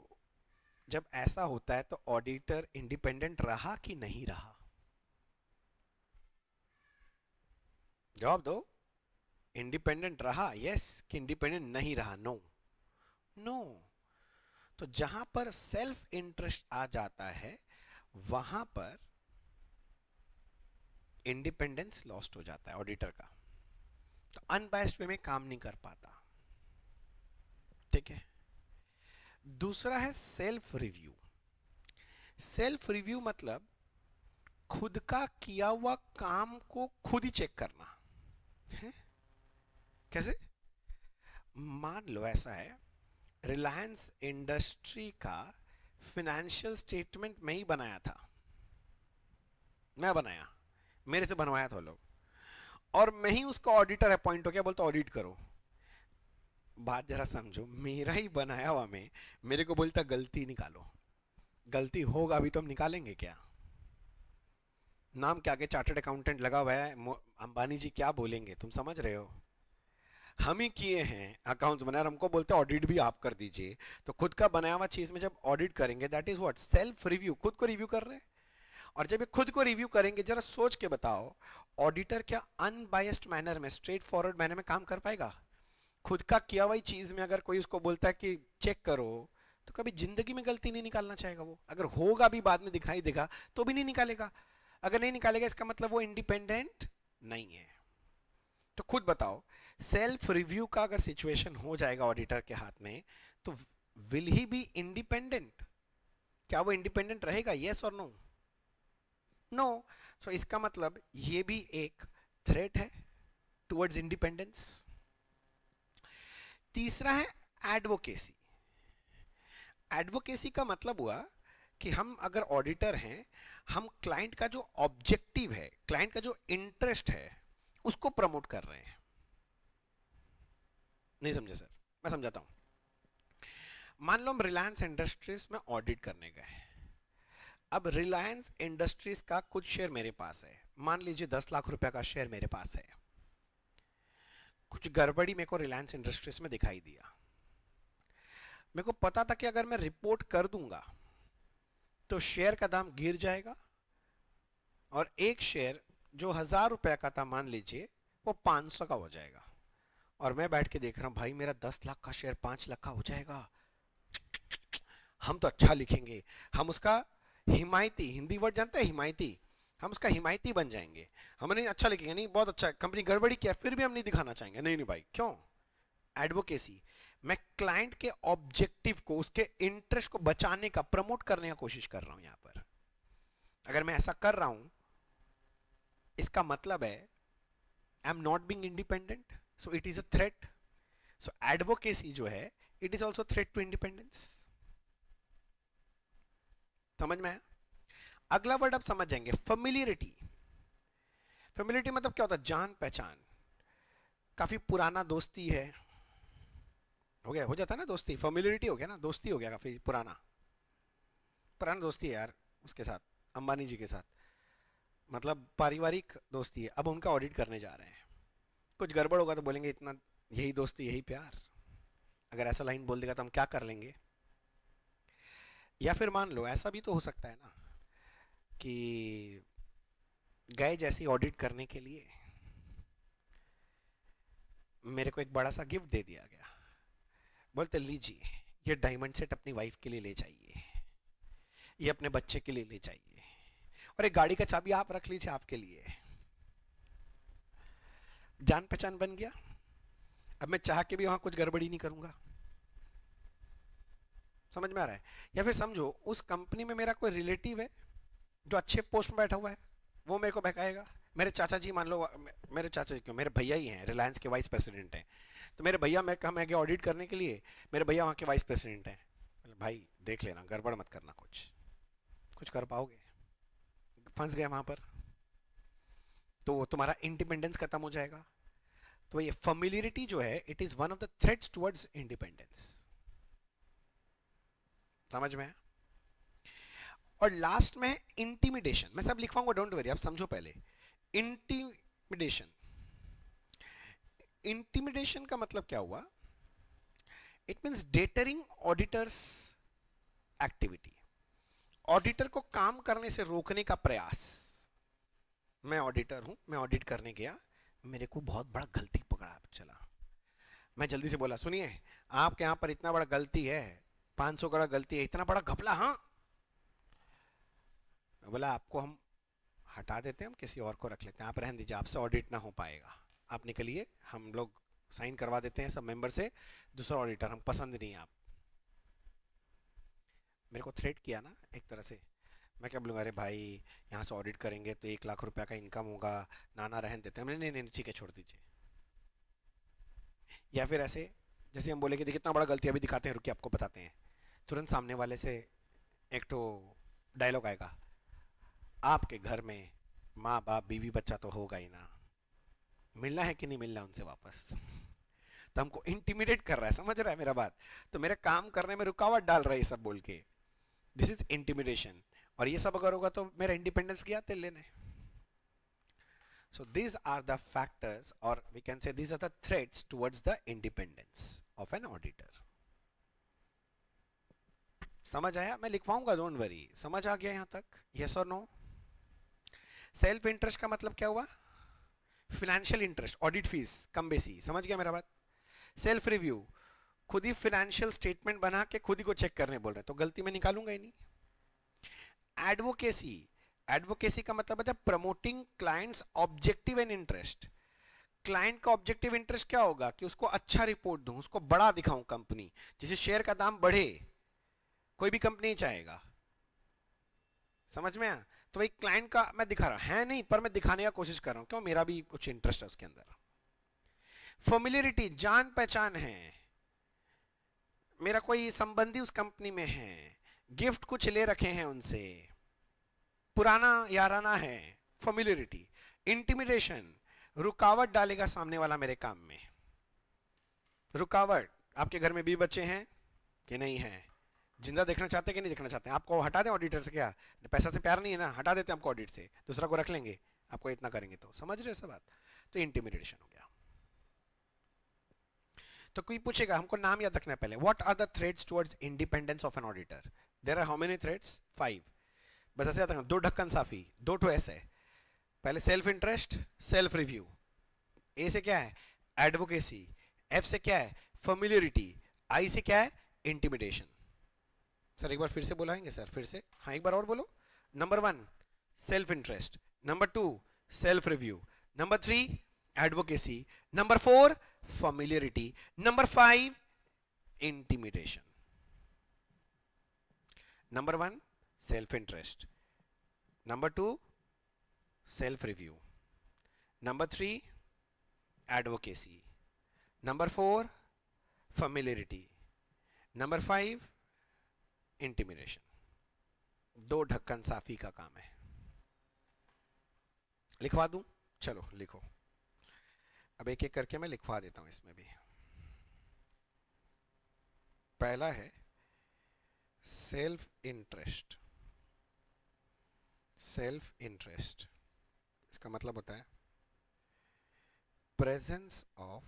Speaker 1: जब ऐसा होता है तो ऑडिटर इंडिपेंडेंट रहा कि नहीं रहा? जवाब दो। इंडिपेंडेंट रहा यस, कि इंडिपेंडेंट नहीं रहा नो? नो। तो जहां पर सेल्फ इंटरेस्ट आ जाता है वहां पर इंडिपेंडेंस लॉस्ट हो जाता है ऑडिटर का, तो अनबायस्ड वे में काम नहीं कर पाता। ठीक है। दूसरा है सेल्फ रिव्यू। सेल्फ रिव्यू मतलब खुद का किया हुआ काम को खुद ही चेक करना है? कैसे? मान लो ऐसा है, रिलायंस इंडस्ट्री का फिनेंशियल स्टेटमेंट मैं ही बनाया था, मैं बनाया, मेरे से बनवाया था लोग, और मैं ही उसका ऑडिटर अपॉइंट हो गया, बोलता ऑडिट करो। बात जरा समझो, मेरा ही बनाया हुआ में मेरे को बोलता गलती निकालो, गलती होगा भी तो हम निकालेंगे क्या? नाम के आगे चार्टर्ड अकाउंटेंट लगा हुआ है, अंबानी जी क्या बोलेंगे, तुम समझ रहे हो? हम ही किए हैं अकाउंट्स बनाए, हमको बोलते हैं ऑडिट भी आप कर दीजिए। तो खुद का बनाया हुआ चीज में जब ऑडिट करेंगे, that is what, self review, खुद को रिव्यू कर रहे हैं। और जब ये खुद को रिव्यू करेंगे, जरा सोच के बताओ, ऑडिटर क्या अनबायस्ड मैनर में, स्ट्रेट फॉरवर्ड मैनर में काम कर पाएगा? खुद का किया हुआ चीज में अगर कोई उसको बोलता है कि चेक करो, तो कभी जिंदगी में गलती नहीं निकालना चाहेगा वो। अगर होगा भी बाद में दिखाई देगा तो भी नहीं निकालेगा। अगर नहीं निकालेगा इसका मतलब वो इंडिपेंडेंट नहीं है। तो खुद बताओ, सेल्फ रिव्यू का अगर सिचुएशन हो जाएगा ऑडिटर के हाथ में, तो विल ही बी इंडिपेंडेंट? क्या वो इंडिपेंडेंट रहेगा? यस और नो? नो। सो इसका मतलब ये भी एक थ्रेट है टुवर्ड्स इंडिपेंडेंस। तीसरा है एडवोकेसी। एडवोकेसी का मतलब हुआ कि हम अगर ऑडिटर हैं, हम क्लाइंट का जो ऑब्जेक्टिव है, क्लाइंट का जो इंटरेस्ट है, उसको प्रमोट कर रहे हैं। नहीं समझे सर? मैं समझाता हूं। मान लो हम रिलायंस इंडस्ट्रीज में ऑडिट करने गए। अब रिलायंस इंडस्ट्रीज का कुछ शेयर मेरे पास है, मान लीजिए 10 लाख रुपए का शेयर मेरे पास है। कुछ गड़बड़ी मेरे को रिलायंस इंडस्ट्रीज में दिखाई दिया। मेरे को पता था कि अगर मैं रिपोर्ट कर दूंगा तो शेयर का दाम गिर जाएगा, और एक शेयर जो 1000 रुपए का था मान लीजिए, वो 500 का हो जाएगा। और मैं बैठ के देख रहा हूं, भाई मेरा 10 लाख का शेयर 5 लाख का हो जाएगा, हम तो अच्छा लिखेंगे, हम उसका हिमायती, हिंदी वर्ड जानते हैं हिमायती, हम उसका हिमायती बन जाएंगे। हम नहीं अच्छा लिखेंगे, नहीं बहुत अच्छा, कंपनी गड़बड़ी किया फिर भी हम नहीं दिखाना चाहेंगे, नहीं नहीं भाई क्यों? एडवोकेसी। मैं क्लाइंट के ऑब्जेक्टिव को, उसके इंटरेस्ट को बचाने का, प्रमोट करने का कोशिश कर रहा हूं यहां पर। अगर मैं ऐसा कर रहा हूं, इसका मतलब है I am not being independent, so it is a threat. So advocacy जो है, it is also threat to independence. समझ में आया? अगला वर्ड आप समझ जाएंगे, फेमिलियरिटी। फेमिलियरिटी मतलब क्या होता है? जान पहचान। काफी पुराना दोस्ती है, हो गया, हो जाता है ना दोस्ती, फेमिलियरिटी हो गया ना, दोस्ती हो गया काफी पुराना, पुराना दोस्ती है यार उसके साथ, अंबानी जी के साथ, मतलब पारिवारिक दोस्ती है। अब उनका ऑडिट करने जा रहे हैं, कुछ गड़बड़ होगा तो बोलेंगे इतना, यही दोस्ती यही प्यार, अगर ऐसा लाइन बोल देगा तो हम क्या कर लेंगे? या फिर मान लो ऐसा भी तो हो सकता है ना कि गए जैसे ऑडिट करने के लिए, मेरे को एक बड़ा सा गिफ्ट दे दिया गया, बोलते लीजिए ये डायमंड सेट अपनी वाइफ के लिए ले जाइए, ये अपने बच्चे के लिए ले जाइए, और एक गाड़ी का चाबी आप रख लीजिए आपके लिए। जान पहचान बन गया। अब मैं चाह के भी वहां कुछ गड़बड़ी नहीं करूंगा। समझ में आ रहा है? या फिर समझो उस कंपनी में मेरा कोई रिलेटिव है जो अच्छे पोस्ट में बैठा हुआ है, वो मेरे को बहकाएगा। मेरे चाचा जी, मान लो मेरे चाचा जी क्यों, मेरे भैया ही हैं, रिलायंस के वाइस प्रेसिडेंट हैं, तो मेरे भैया, मैं हम गए ऑडिट करने के लिए, मेरे भैया वहाँ के वाइस प्रेसिडेंट हैं, भाई देख लेना, गड़बड़ मत करना, कुछ कुछ कर पाओगे, फंस गए वहां पर, तो तुम्हारा इंडिपेंडेंस खत्म हो जाएगा। तो ये फेमिलियरिटी जो है, it is one of the threats towards independence. समझ में? और लास्ट में इंटिमिडेशन, मैं सब लिखवाऊंगा, डोंट वरी, आप समझो पहले। इंटिमिडेशन, इंटिमिडेशन का मतलब क्या हुआ? It means deterring auditor's activity, auditor को काम करने से रोकने का प्रयास। मैं ऑडिटर हूं, मैं ऑडिट करने गया, मेरे को बहुत बड़ा गलती पकड़ा चला, मैं जल्दी से बोला सुनिए आपके यहां पर इतना बड़ा गलती है, 500 का गलती है, इतना बड़ा घपला, हाँ। बोला आपको हम हटा देते हैं, हम किसी और को रख लेते हैं, आप रहने दीजिए, आपसे ऑडिट ना हो पाएगा, आप निकलिए, हम लोग साइन करवा देते हैं सब मेंबर से, दूसरा ऑडिटर हम पसंद नहीं है आप। मेरे को थ्रेट किया ना एक तरह से। मैं क्या बोलूँगा, अरे भाई यहाँ से ऑडिट करेंगे तो 1 लाख रुपया का इनकम होगा, नाना रहने देते हैं। नहीं नहीं नहीं, ठीक है छोड़ दीजिए। या फिर ऐसे जैसे हम बोले कि देखिए इतना बड़ा गलती अभी दिखाते हैं, रुकिए आपको बताते हैं, तुरंत सामने वाले से एक तो डायलॉग आएगा, आपके घर में माँ बाप बीवी बच्चा तो होगा ही ना, मिलना है कि नहीं मिलना उनसे वापस। तो हमको इंटिमिडेट कर रहा है, समझ रहा है मेरा बात? तो मेरे काम करने में रुकावट डाल रहा है ये सब बोल के, दिस इज इंटिमिडेशन। और ये सब अगर होगा तो मेरा इंडिपेंडेंस गया तेल लेने। So these are the factors, or we can say these are the threats towards the independence of an auditor. समझ आया? मैं लिखवाऊंगा, डोंट वरी। समझ आ गया यहां तक? यस और नो? सेल्फ इंटरेस्ट का मतलब क्या हुआ? फाइनेंशियल इंटरेस्ट, ऑडिट फीस कम बेसी, समझ गया मेरा बात? सेल्फ रिव्यू, खुद ही फाइनेंशियल स्टेटमेंट बना के खुद ही को चेक करने बोल रहे हैं, तो गलती मैं निकालूंगा ही नहीं। एडवोकेसी, एडवोकेसी का मतलब है promoting clients objective and interest. Client का ऑब्जेक्टिव इंटरेस्ट क्या होगा कि उसको अच्छा रिपोर्ट दूं, उसको बड़ा दिखाऊं कंपनी, जिसे शेयर का दाम बढ़े, कोई भी कंपनी चाहेगा। समझ में आया? तो भाई क्लाइंट का मैं दिखा रहा है नहीं, पर मैं दिखाने का कोशिश कर रहा हूं, क्यों, मेरा भी कुछ इंटरेस्ट है उसके अंदर। फेमिलियरिटी, जान पहचान है, मेरा कोई संबंधी उस कंपनी में है, गिफ्ट कुछ ले रखे हैं उनसे, पुराना याराना है, फेमिलियरिटी। इंटिमिडेशन, रुकावट डालेगा सामने वाला मेरे काम में। रुकावट, आपके घर में भी बच्चे हैं कि नहीं है, जिंदा देखना चाहते हैं कि नहीं देखना चाहते हैं, आपको हटा दें ऑडिटर से, क्या पैसा से प्यार नहीं है ना, हटा देते हैं आपको ऑडिट से, दूसरा को रख लेंगे, आपको इतना करेंगे, तो समझ रहे सब बात? तो इंटिमिडेशन हो गया। तो कोई पूछेगा, हमको नाम याद रखना है पहले, what are the threats towards independence of an auditor? There are how many threats? 5। बस ऐसे याद रखना, दो ढक्कन साफी, दो ठो ऐसे, पहले सेल्फ इंटरेस्ट, सेल्फ रिव्यू, ए से क्या है एडवोकेसी, एफ से क्या है फेमिलियरिटी, आई से क्या है इंटिमिडेशन। सर एक बार फिर से बुलाएंगे सर, फिर से, हाँ एक बार और बोलो। Number 1 self interest, number 2 self review, number 3 advocacy, number 4 familiarity, number 5 intimidation. Number 1 self interest, number 2 self review, number 3 advocacy, number 4 familiarity, number 5 intimidation. दो ढक्कन साफी का काम है। लिखवा दूं? चलो लिखो, अब एक एक करके मैं लिखवा देता हूं इसमें भी। पहला है सेल्फ इंटरेस्ट। सेल्फ इंटरेस्ट इसका मतलब होता है presence of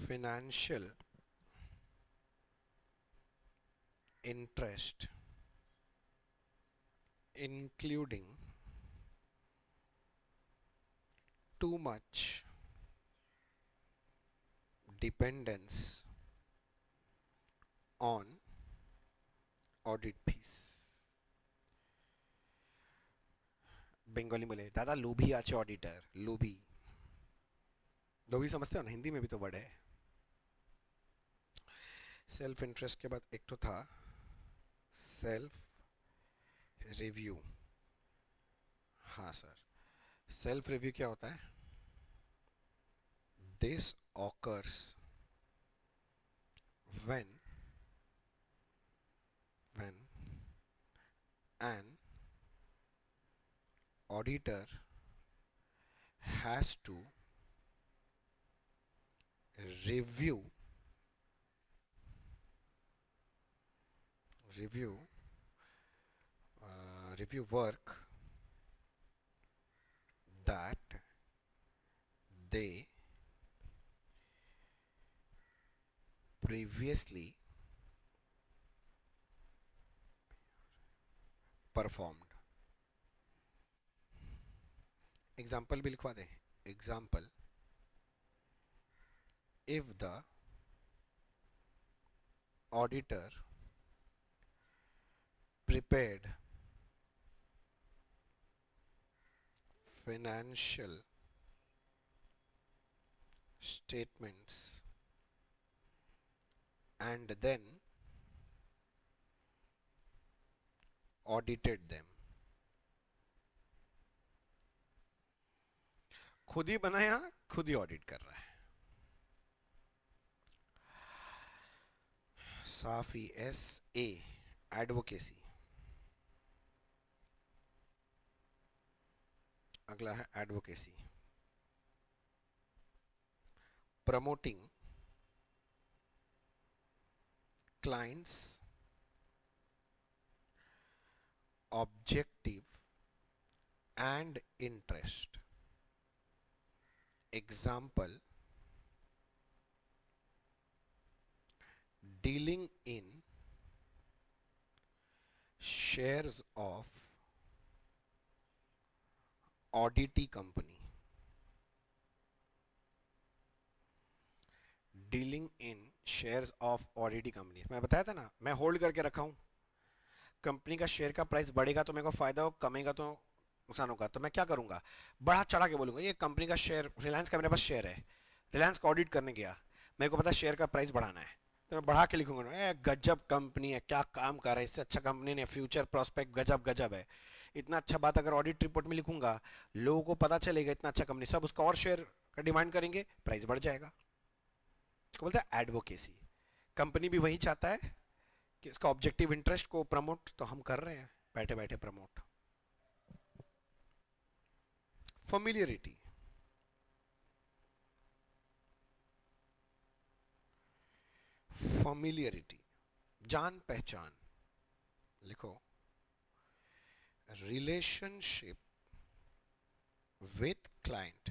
Speaker 1: financial interest including too much dependence on audit fees। Bengali बोले दादा लोभी आचे ऑडिटर, लोभी, लोभी समझते हो ना, हिंदी में भी तो वर्ड है। सेल्फ इंटरेस्ट के बाद एक तो था सेल्फ रिव्यू। हाँ सर, सेल्फ रिव्यू क्या होता है? This occurs when an auditor has to review work that they previously performed. Example भी लिखवा दें. Example, if the auditor prepared financial statements and then audited them. खुद ही बनाया, खुद ही ऑडिट कर रहा है. साफी SA एडवोकेसी. अगला है advocacy. Promoting clients objective and interest. Example, dealing in shares of oddity company. Dealing in shares of oddity company. मैं बताया था ना, मैं होल्ड करके रखा हूं. कंपनी का शेयर का प्राइस बढ़ेगा तो मेरे को फायदा हो, कमेगा तो नुकसान होगा. तो मैं क्या करूंगा, बढ़ा चढ़ा के बोलूंगा ये कंपनी का शेयर, रिलायंस का मेरे पास शेयर है, रिलायंस का ऑडिट करने गया, मेरे को पता है शेयर का प्राइस बढ़ाना है, तो मैं बढ़ा के लिखूंगा ए गजब कंपनी है, क्या काम कर रहा है, इससे अच्छा कंपनी ने, फ्यूचर प्रोस्पेक्ट गजब गजब है. इतना अच्छा बात अगर ऑडिट रिपोर्ट में लिखूंगा, लोगों को पता चलेगा इतना अच्छा कंपनी, सब उसका और शेयर का डिमांड करेंगे, प्राइस बढ़ जाएगा. तो बोलते हैं एडवोकेसी. कंपनी भी वही चाहता है कि इसका ऑब्जेक्टिव इंटरेस्ट को प्रमोट, तो हम कर रहे हैं बैठे बैठे प्रमोट. फेमिलियरिटी. फेमिलियरिटी, जान पहचान. लिखो, रिलेशनशिप विथ क्लाइंट.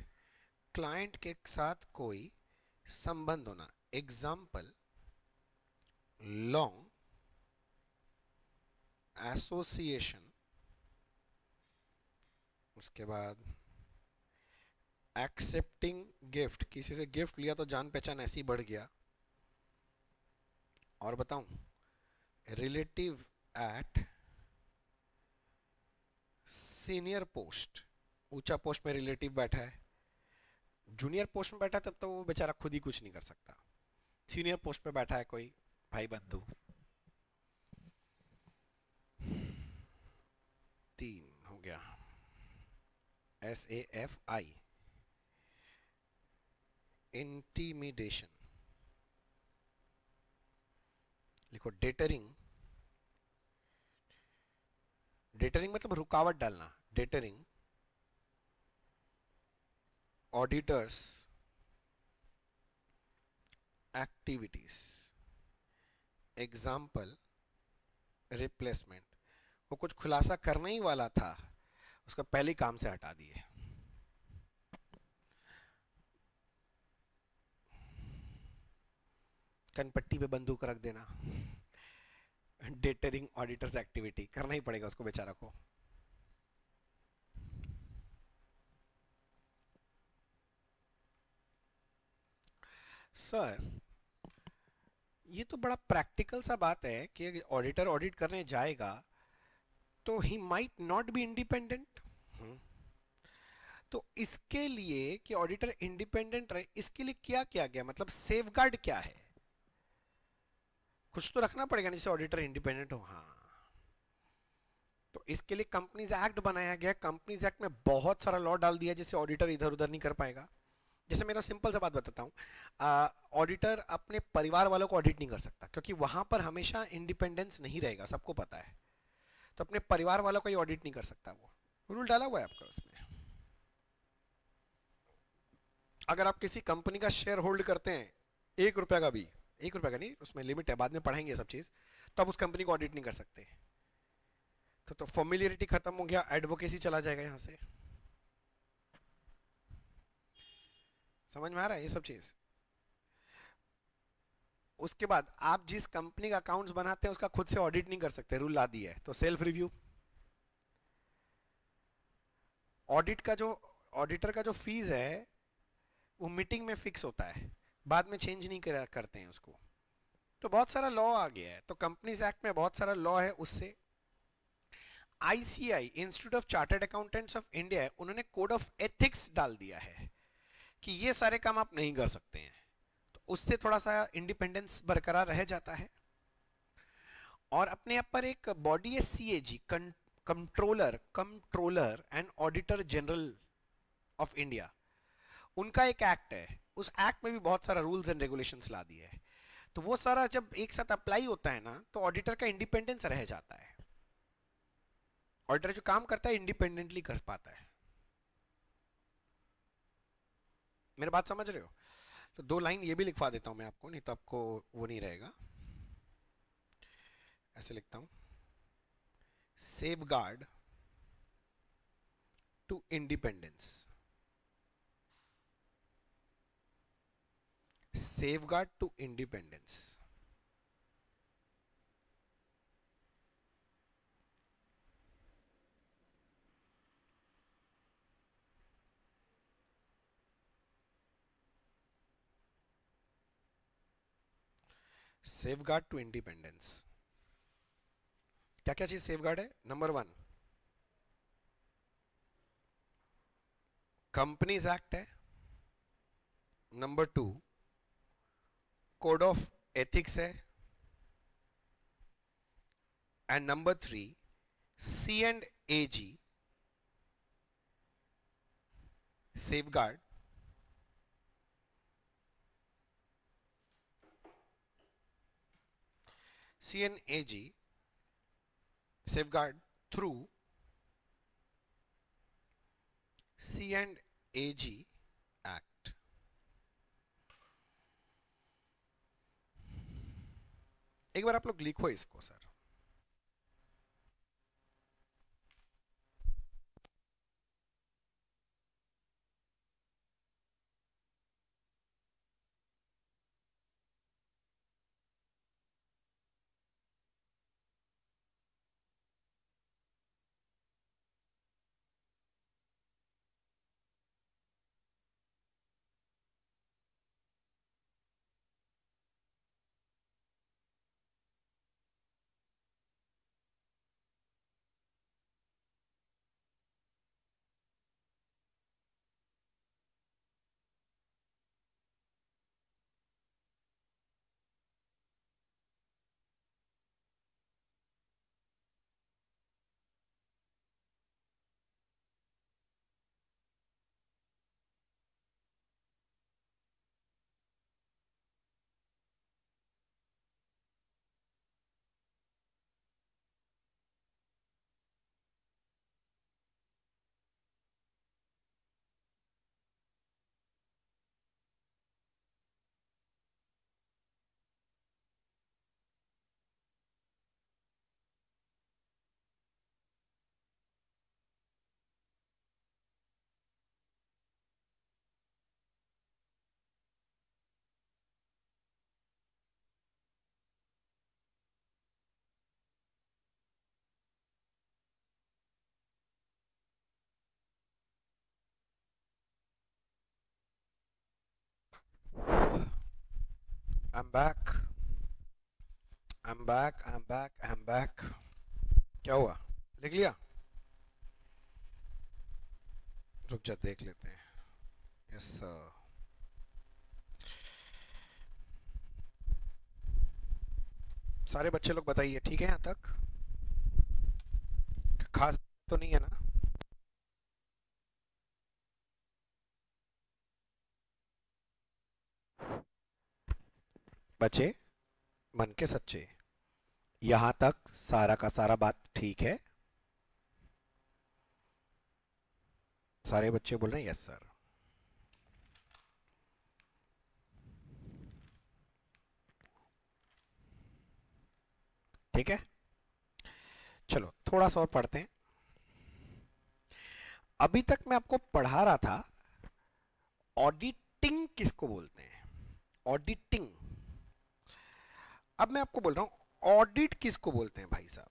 Speaker 1: क्लाइंट के साथ कोई संबंध होना. Example, long association. उसके बाद एक्सेप्टिंग गिफ्ट. किसी से गिफ्ट लिया तो जान पहचान ऐसी बढ़ गया. और बताऊं, रिलेटिव एट सीनियर पोस्ट. ऊंचा पोस्ट में रिलेटिव बैठा है, जूनियर पोस्ट में बैठा है तब तो वो बेचारा खुद ही कुछ नहीं कर सकता. सीनियर पोस्ट पे बैठा है कोई भाई बंधु. 3 हो गया. SAFI, intimidation. लिखो, डेटरिंग. डेटरिंग मतलब रुकावट डालना. डेटरिंग ऑडिटर्स एक्टिविटीज. Example, replacement. वो कुछ खुलासा करना ही वाला था, उसका पहले काम से हटा दिए. कनपट्टी पे बंदूक रख देना. डेटरिंग ऑडिटर्स एक्टिविटी करना ही पड़ेगा उसको बेचारा को. सर, ये तो बड़ा प्रैक्टिकल सा बात है कि ऑडिटर ऑडिट करने जाएगा तो he might not be independent. तो इसके लिए कि ऑडिटर इंडिपेंडेंट रहे, इसके लिए क्या किया गया, मतलब सेफगार्ड क्या है, कुछ तो रखना पड़ेगा जिससे ऑडिटर इंडिपेंडेंट हो. हाँ, तो इसके लिए कंपनीज एक्ट बनाया गया. कंपनीज एक्ट में बहुत सारा लॉ डाल दिया जिससे ऑडिटर इधर उधर नहीं कर पाएगा. जैसे मेरा सिंपल सा बात बताता हूँ, ऑडिटर अपने परिवार वालों को ऑडिट नहीं कर सकता क्योंकि वहां पर हमेशा इंडिपेंडेंस नहीं रहेगा, सबको पता है. तो अपने परिवार वालों को ही ऑडिट नहीं कर सकता वो. रूल डाला हुआ है आपका उसमें। अगर आप किसी कंपनी का शेयर होल्ड करते हैं 1 रुपया का भी, 1 रुपया का नहीं, उसमें लिमिट है, बाद में पढ़ाएंगे सब चीज, तो आप उस कंपनी को ऑडिट नहीं कर सकते। तो फॉर्मेलिटी खत्म हो गया, एडवोकेसी चला जाएगा यहां से। समझ में आ रहा है ये सब चीज? उसके बाद आप जिस कंपनी का अकाउंट्स बनाते हैं उसका खुद से ऑडिट नहीं कर सकते, रूल ला दिया है। तो सेल्फ रिव्यू, ऑडिट का जो, ऑडिटर का जो फीस है वो मीटिंग में फिक्स होता है, बाद में चेंज नहीं करते हैं उसको। तो बहुत सारा लॉ आ गया है, तो कंपनीज एक्ट में बहुत सारा लॉ है। उससे ICI, institute of chartered accountants of India, उन्होंने कोड ऑफ एथिक्स डाल दिया है कि ये सारे काम आप नहीं कर सकते हैं। तो उससे थोड़ा सा इंडिपेंडेंस बरकरार रह जाता है। और अपने आप पर एक बॉडी है CAG, controller and auditor general of India, उनका एक एक्ट है। उस एक्ट में भी बहुत सारा रूल्स एंड रेगुलेशंस ला दिए है। तो वो सारा जब एक साथ अप्लाई होता है ना, तो ऑडिटर का इंडिपेंडेंस रह जाता है। ऑडिटर जो काम करता है इंडिपेंडेंटली कर पाता है। मेरी बात समझ रहे हो? तो 2 लाइन ये भी लिखवा देता हूं मैं आपको, नहीं तो आपको वो नहीं रहेगा। ऐसे लिखता हूं, safeguard to independence, safeguard to independence. Safeguard to independence, क्या क्या चीज सेव गार्ड है? नंबर 1 कंपनीज एक्ट है, नंबर 2 कोड ऑफ एथिक्स है, and number 3 C and A G, safeguard C and A G safeguard through C and A G act. एक बार आप लोग लिखो इसको sir. I am back, I am back, I am back, I am back. क्या हुआ? लिख लिया? रुक जा, देख लेते हैं। Yes sir. सारे बच्चे लोग बताइए, ठीक है यहाँ तक? खास तो नहीं है ना? बच्चे मन के सच्चे, यहाँ तक सारा का सारा बात ठीक है? सारे बच्चे बोल रहे हैं यस सर। ठीक है, चलो थोड़ा सा और पढ़ते हैं। अभी तक मैं आपको पढ़ा रहा था ऑडिटिंग किसको बोलते हैं, ऑडिटिंग। अब मैं आपको बोल रहा हूं ऑडिट किसको बोलते हैं भाई साहब।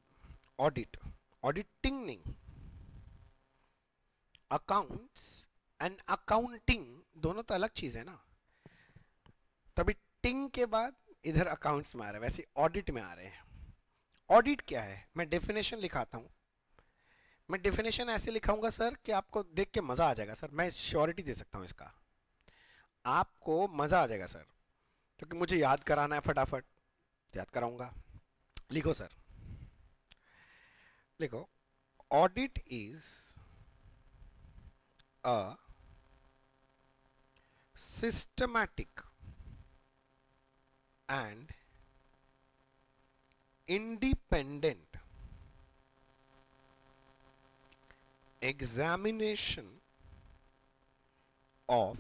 Speaker 1: ऑडिट, ऑडिटिंग नहीं। अकाउंट्स एंड अकाउंटिंग दोनों तो अलग चीज है ना, तभी टिंग के बाद इधर अकाउंट्स में आ रहा है, वैसे ऑडिट में आ रहे हैं। ऑडिट क्या है, मैं डेफिनेशन लिखाता हूं। मैं डेफिनेशन ऐसे लिखाऊंगा सर कि आपको देख के मजा आ जाएगा सर, मैं श्योरिटी दे सकता हूं इसका, आपको मजा आ जाएगा सर, क्योंकि मुझे याद कराना है फटाफट, याद कराऊंगा। लिखो सर, लिखो। Audit is a systematic and independent examination of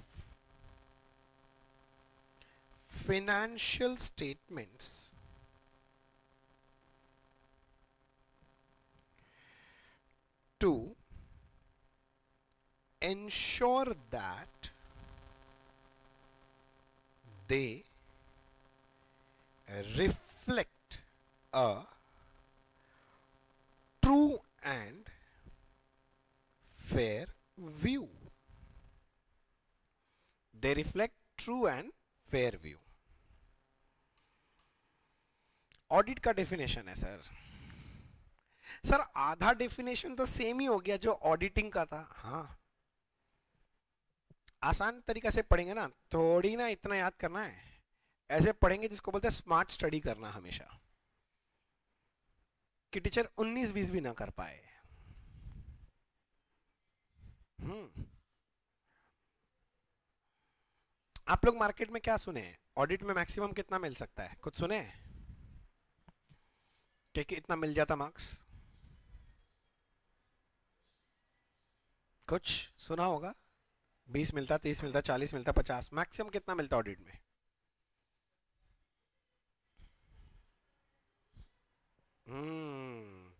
Speaker 1: financial statements to ensure that they reflect a true and fair view. They reflect true and fair view. Audit का डेफिनेशन है सर। सर आधा definition तो same ही हो गया जो auditing का था। हाँ, आसान तरीका से पढ़ेंगे ना, थोड़ी ना इतना याद करना है, ऐसे पढ़ेंगे जिसको बोलते हैं स्मार्ट स्टडी करना हमेशा, कि टीचर 19-20 भी ना कर पाए। हम्म, आप लोग मार्केट में क्या सुने हैं, ऑडिट में मैक्सिमम कितना मिल सकता है, कुछ सुने हैं कि इतना मिल जाता मार्क्स? कुछ सुना होगा, 20 मिलता, 30 मिलता, 40 मिलता, 50, मैक्सिमम कितना मिलता ऑडिट में? हम्म,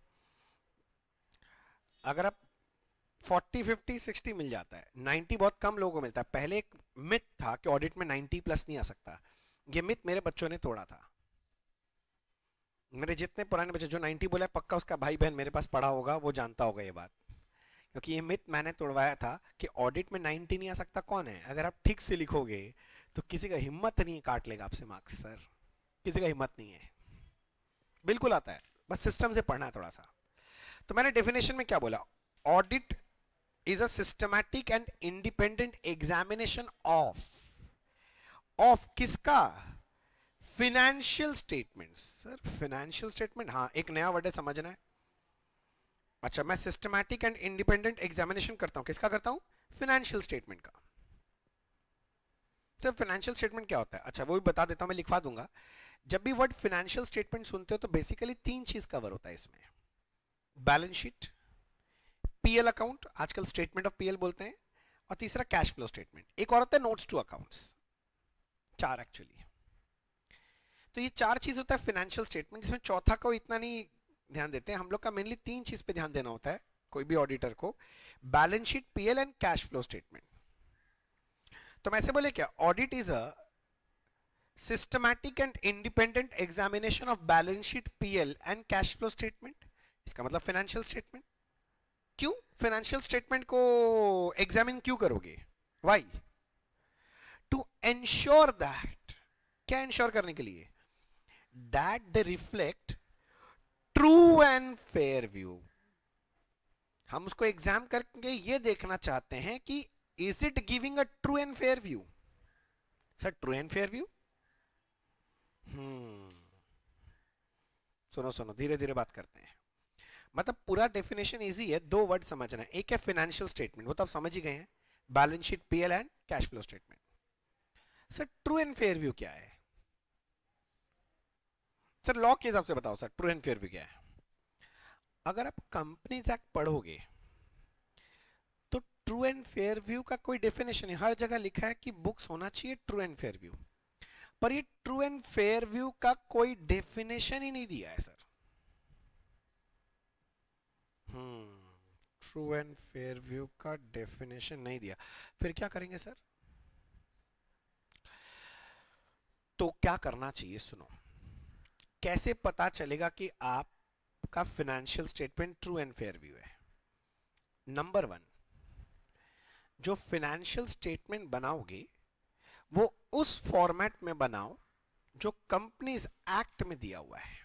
Speaker 1: अगर आप 40, 50, 60 मिल जाता है, 90 बहुत कम लोगों को मिलता है। पहले एक मिथ था कि ऑडिट में 90 प्लस नहीं आ सकता, ये मिथ मेरे बच्चों ने तोड़ा था। मेरे जितने पुराने बच्चे जो 90 बोला, पक्का उसका भाई बहन मेरे पास पढ़ा होगा, वो जानता होगा ये बात, क्योंकि ये मिथ मैंने तोड़वाया था कि ऑडिट में 90 नहीं आ सकता। कौन है, अगर आप ठीक से लिखोगे तो किसी का हिम्मत नहीं काट लेगा आपसे मार्क्स सर, किसी का हिम्मत नहीं है। बिल्कुल आता है, बस सिस्टम से पढ़ना है थोड़ा सा। तो मैंने डेफिनेशन में क्या बोला, audit is a systematic and independent examination of किसका, financial statements. Sir financial statement, हाँ एक नया वर्ड है, समझना है। अच्छा, मैं सिस्टमैटिक एंड इंडिपेंडेंट एग्जामिनेशन करता हूं, किसका करता हूं, फिनेंशियल स्टेटमेंट का। सर फिनेंशियल स्टेटमेंट क्या होता है, अच्छा वो भी बता देता हूं, मैं लिखवा दूंगा। जब भी वर्ड फिनेंशियल स्टेटमेंट सुनते हो तो बेसिकली तीन चीज कवर होता है इसमें, बैलेंस शीट, पीएल अकाउंट, आजकल स्टेटमेंट ऑफ पीएल बोलते हैं, और तीसरा कैश फ्लो स्टेटमेंट, एक और होता है नोट्स टू अकाउंट्स। चार एक्चुअली, तो ये चार चीज होता है फाइनेंशियल स्टेटमेंट, जिसमें चौथा को इतना नहीं ध्यान देते हैं हम लोग का, मेनली तीन चीज पे ध्यान देना होता है कोई भी ऑडिटर को, balance sheet, PL and cash flow statement. तो मैं ऐसे बोले क्या, audit is a systematic and independent examination of balance sheet, PL and cash flow statement, इसका मतलब फाइनेंशियल स्टेटमेंट। क्यों फाइनेंशियल स्टेटमेंट को एग्जामिन क्यों करोगे, वाई, टू एंश्योर दैट, क्या इंश्योर करने के लिए, that they reflect true and fair view. हम उसको एग्जाम करके ये देखना चाहते हैं कि is it giving a true and fair view. Sir true and fair view, सुनो सुनो, धीरे धीरे बात करते हैं। मतलब पूरा डेफिनेशन इजी है, दो वर्ड समझना है, एक है फाइनेंशियल स्टेटमेंट, वो तो आप समझ ही गए हैं, balance sheet, PL and cash flow statement. Sir true and fair view क्या है, सर लॉ के हिसाब से बताओ sir true and fair view क्या है। अगर आप कंपनीज एक्ट पढ़ोगे तो ट्रू एंड फेयर व्यू का कोई डेफिनेशन है? हर जगह लिखा है कि बुक्स होना चाहिए ट्रू एंड फेयर व्यू, पर ये ट्रू एंड फेयर व्यू का कोई डेफिनेशन ही नहीं दिया है sir. True and fair view का डेफिनेशन नहीं दिया, फिर क्या करेंगे सर? तो क्या करना चाहिए सुनो, कैसे पता चलेगा कि आपका financial statement true and fair view है? नंबर 1, जो फाइनेंशियल स्टेटमेंट बनाओगे वो उस फॉर्मेट में बनाओ जो कंपनीज एक्ट में दिया हुआ है।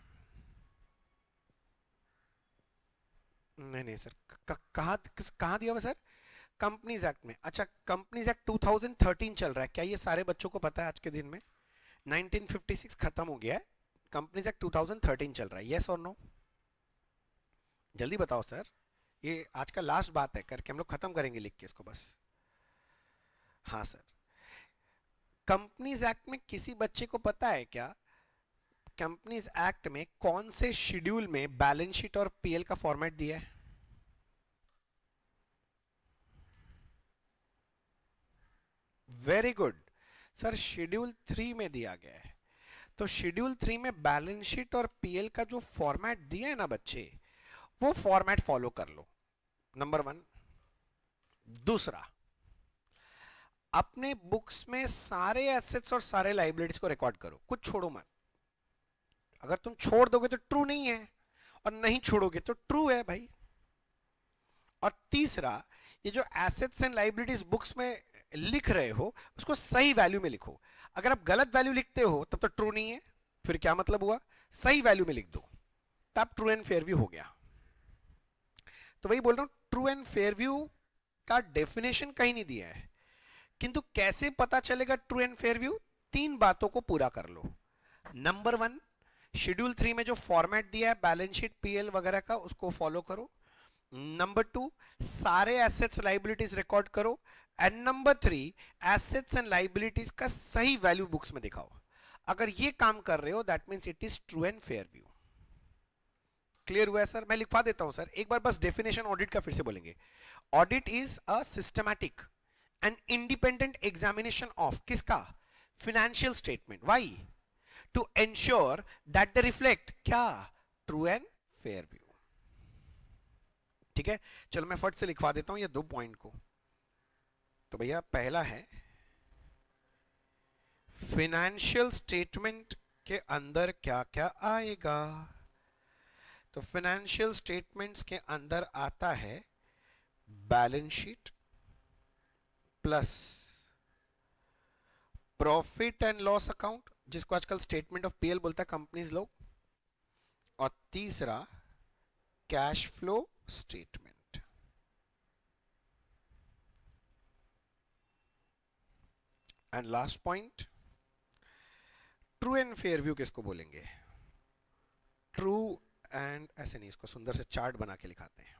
Speaker 1: नहीं सर, कहां दिया हुआ सर? कंपनीज एक्ट में। अच्छा, कंपनीज एक्ट 2013 चल रहा है, क्या ये सारे बच्चों को पता है आज के दिन में? 1956 खत्म हो गया है, कंपनीज एक्ट 2013 चल रहा है, यस और नो? जल्दी बताओ सर, ये आज का लास्ट बात है, करके हम लोग खत्म करेंगे लिख के इसको बस। हाँ सर, कंपनीज एक्ट में किसी बच्चे को पता है क्या कंपनीज एक्ट में कौन से शेड्यूल में बैलेंस शीट और पीएल का फॉर्मेट दिया है? वेरी गुड सर, शेड्यूल 3 में दिया गया है। तो शेड्यूल 3 में बैलेंस शीट और पीएल का जो फॉर्मेट दिया है ना बच्चे, वो फॉर्मेट फॉलो कर लो, नंबर 1। दूसरा, अपने बुक्स में सारे एसेट्स और सारे लाइबिलिटीज को रिकॉर्ड करो, कुछ छोड़ो मत। अगर तुम छोड़ दोगे तो ट्रू नहीं है, और नहीं छोड़ोगे तो ट्रू है भाई। और तीसरा, ये जो एसेट्स एंड लाइबिलिटीज बुक्स में लिख रहे हो उसको सही वैल्यू में लिखो। अगर आप गलत वैल्यू लिखते हो तब तो ट्रू नहीं है, फिर क्या मतलब हुआ? सही वैल्यू में लिख दो, तब ट्रू एंड फेयर व्यू हो गया। तो वही बोल रहा हूं, ट्रू एंड फेयर व्यू का डेफिनेशन कहीं नहीं दिया है, किंतु कैसे पता चलेगा ट्रू एंड फेयर व्यू? 3 बातों को पूरा कर लो। नंबर 1, शेड्यूल 3 में जो फॉर्मेट दिया है बैलेंस शीट पीएल वगैरह का, उसको फॉलो करो। नंबर 2, सारे एसेट्स लाइबिलिटीज रिकॉर्ड करो। And number 3, assets and liabilities का सही वैल्यू बुक्स में दिखाओ। अगर ये काम कर रहे हो that means it is true and fair view. Clear हुआ है सर? मैं लिखवा देता हूं सर, एक बार बस डेफिनेशन ऑडिट का फिर से बोलेंगे। Audit is a systematic and independent examination of किसका? Financial statement. Why? To ensure that they reflect क्या? True and fair view. ठीक है, चलो मैं फट से लिखवा देता हूं ये 2 पॉइंट को। तो भैया पहला है, फाइनेंशियल स्टेटमेंट के अंदर क्या क्या आएगा? तो फाइनेंशियल स्टेटमेंट्स के अंदर आता है balance sheet plus profit and loss account, जिसको आजकल स्टेटमेंट ऑफ पीएल बोलता है कंपनीज लोग, और तीसरा cash flow statement. And last point, true and fair view किसको बोलेंगे? ट्रू एंड, ऐसे नहीं, इसको सुंदर से चार्ट बना के लिखाते हैं,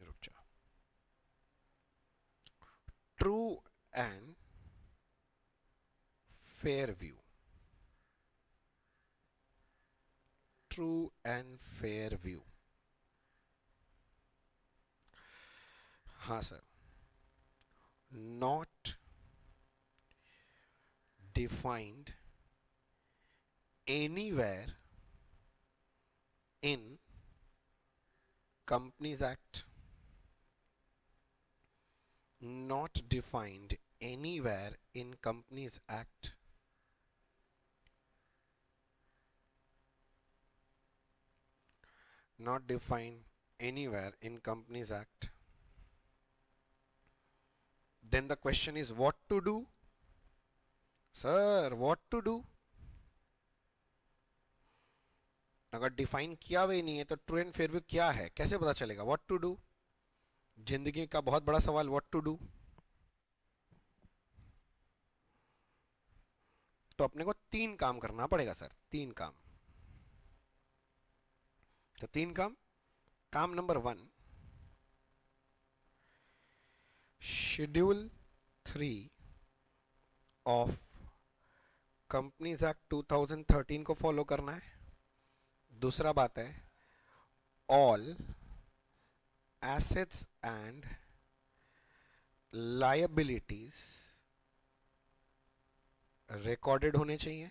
Speaker 1: रुक जाओ। True and fair view, true and fair view. हाँ sir, not defined anywhere in Companies Act, not defined anywhere in Companies Act, not defined anywhere in Companies Act. Then the question is what to do? Sir, what to do? अगर define किया हुआ ही नहीं है तो true and fair view क्या है, कैसे पता चलेगा? व्हाट टू डू, जिंदगी का बहुत बड़ा सवाल, व्हाट टू डू। तो अपने को 3 काम करना पड़ेगा सर, 3 काम। तो 3 काम। काम number 1, schedule 3 of companies act 2013 को फॉलो करना है। दूसरा बात है, all assets and liabilities recorded होने चाहिए।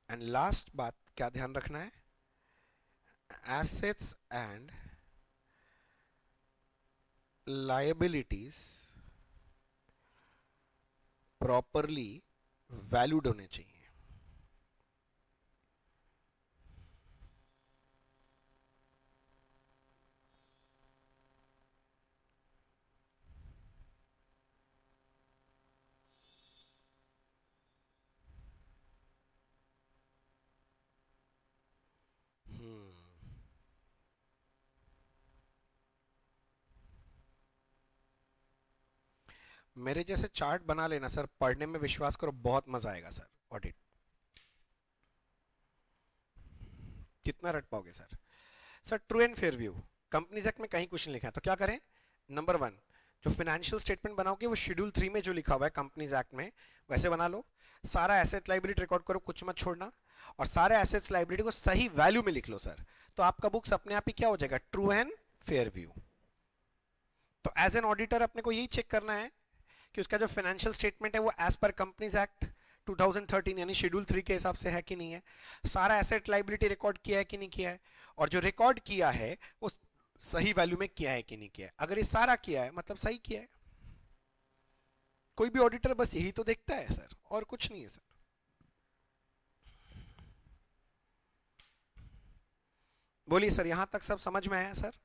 Speaker 1: एंड लास्ट बात क्या ध्यान रखना है, assets and liabilities properly valued होने चाहिए। मेरे जैसे चार्ट बना लेना सर, पढ़ने में विश्वास करो बहुत मजा आएगा सर। ऑडिट कितना रट पाओगे sir? Sir true and fair view companies act में कहीं कुछ नहीं लिखा है, तो क्या करें? नंबर वन, जो फाइनेंशियल स्टेटमेंट बनाओगे वो शेड्यूल 3 में जो लिखा हुआ है कंपनीज एक्ट में वैसे बना लो। सारा एसेट लाइबिलिटी रिकॉर्ड करो, कुछ मत छोड़ना, और सारे एसेट्स लाइबिलिटी को सही वैल्यू में लिख लो सर। तो आपका बुक्स अपने आप ही क्या हो जाएगा, ट्रू एंड फेयर व्यू। तो एज एन ऑडिटर अपने को यही चेक करना है कि उसका जो फाइनेंशियल स्टेटमेंट है वो एज पर कंपनीज एक्ट 2013 यानी शेड्यूल 3 के हिसाब से है कि नहीं है, सारा एसेट लाइबिलिटी रिकॉर्ड किया है कि नहीं किया है, और जो रिकॉर्ड किया है वो सही वैल्यू में किया है कि नहीं किया है। अगर ये सारा किया है मतलब सही किया है। कोई भी ऑडिटर बस यही तो देखता है सर, और कुछ नहीं है सर। बोलिए सर, यहां तक सब समझ में आया सर?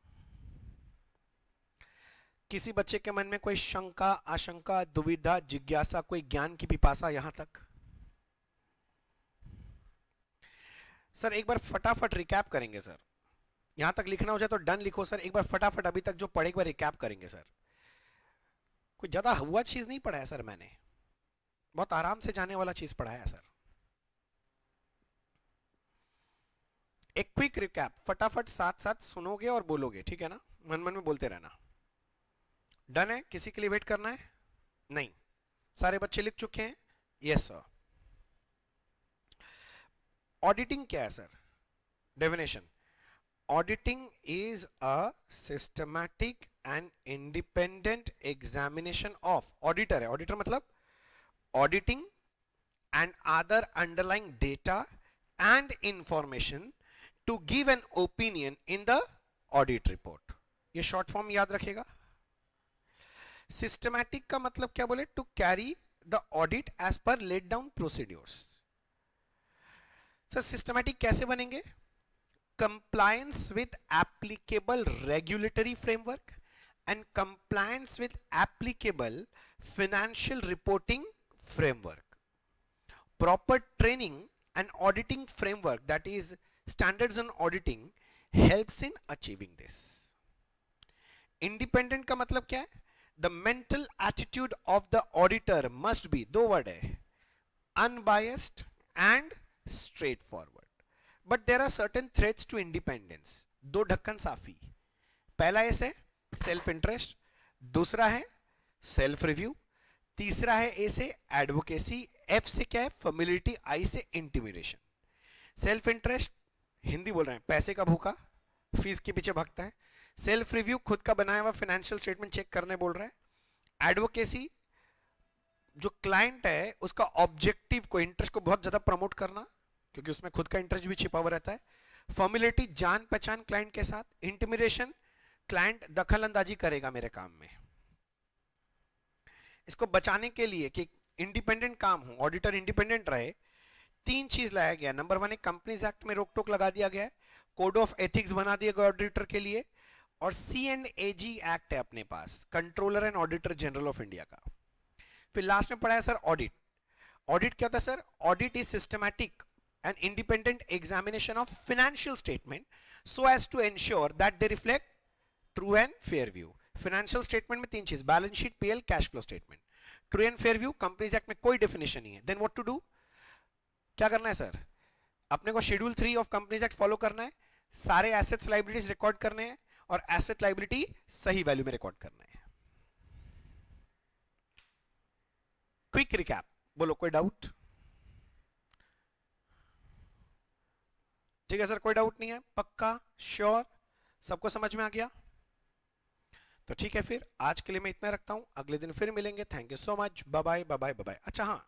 Speaker 1: किसी बच्चे के मन में कोई शंका, आशंका, दुविधा, जिज्ञासा, कोई ज्ञान की पिपासा यहां तक? सर एक बार फटाफट रिकैप करेंगे सर। यहां तक लिखना हो जाए तो डन लिखो सर। एक बार फटाफट अभी तक जो पढ़े एक बार रिकैप करेंगे सर। कोई ज्यादा हुआ चीज नहीं पढ़ा है सर मैंने, बहुत आराम से जाने वाला चीज पढ़ाया है सर। एक क्विक रिकैप फटाफट साथ साथ सुनोगे और बोलोगे, ठीक है ना? मन मन में बोलते रहना। डन है? किसी के लिए वेट करना है? नहीं, सारे बच्चे लिख चुके हैं? Yes sir. ऑडिटिंग क्या है sir? Definition, auditing is a systematic and independent examination of, auditor है, ऑडिटर मतलब auditing and other underlying data and information to give an opinion in the audit report। ये शॉर्ट फॉर्म याद रखेगा। Systematic का मतलब क्या बोले, to carry the audit as per laid down procedures. Sir systematic कैसे बनेंगे? Compliance with applicable regulatory framework and compliance with applicable financial reporting framework, proper training and auditing framework, that is standards on auditing, helps in achieving this। independent का मतलब क्या है? the mental attitude of the auditor must be, दो word है, unbiased and straightforward, but there are certain threats to independence। दो ढक्कन साफी, पहला ऐसे सेल्फ इंटरेस्ट, दूसरा है सेल्फ रिव्यू, तीसरा है ए से एडवोकेसी, एफ से क्या है फेमिलियरिटी, आई से इंटिमिडेशन। सेल्फ इंटरेस्ट हिंदी बोल रहे हैं, पैसे का भूखा फीस के पीछे भागता है। सेल्फ रिव्यू खुद का बनाया हुआ फाइनेंशियल स्टेटमेंट चेक करने बोल रहा है। एडवोकेसी जो क्लाइंट है उसका ऑब्जेक्टिव को, इंटरेस्ट को बहुत ज्यादा प्रमोट करना, क्योंकि उसमें खुद का इंटरेस्ट भी छिपा हुआ रहता है। फॉर्मेलिटी जान पहचान क्लाइंट के साथ। इंटिमिडेशन क्लाइंट दखल अंदाजी करेगा मेरे काम में। इसको बचाने के लिए कि इंडिपेंडेंट काम हो, ऑडिटर इंडिपेंडेंट रहे, तीन चीज लाया गया। नंबर वन है कंपनीज एक्ट में रोक टोक लगा दिया गया है, कोड ऑफ एथिक्स बना दिया गया ऑडिटर के लिए, और C&AG एक्ट है अपने पास, controller and auditor general of India का। फिर लास्ट में पढ़ा है सर ऑडिट। ऑडिट क्या होता है sir? Audit is systematic and independent examination of financial statement so as to ensure that they reflect true and fair view. Financial statement में तीन चीज, balance sheet, PL, cash flow statement. True and fair view companies act में कोई definition नहीं है। Then what to do? क्या करना है सर? अपने को schedule 3 of companies act follow करना है, सारे एसेट्स लाइबिलिटीज रिकॉर्ड करने हैं, और एसेट लाइबिलिटी सही वैल्यू में रिकॉर्ड करना है। क्विक रिकैप, बोलो कोई डाउट? ठीक है सर, कोई डाउट नहीं है? पक्का? श्योर? सबको समझ में आ गया? तो ठीक है, फिर आज के लिए मैं इतना रखता हूँ, अगले दिन फिर मिलेंगे। Thank you so much, bye bye bye bye bye. अच्छा हाँ,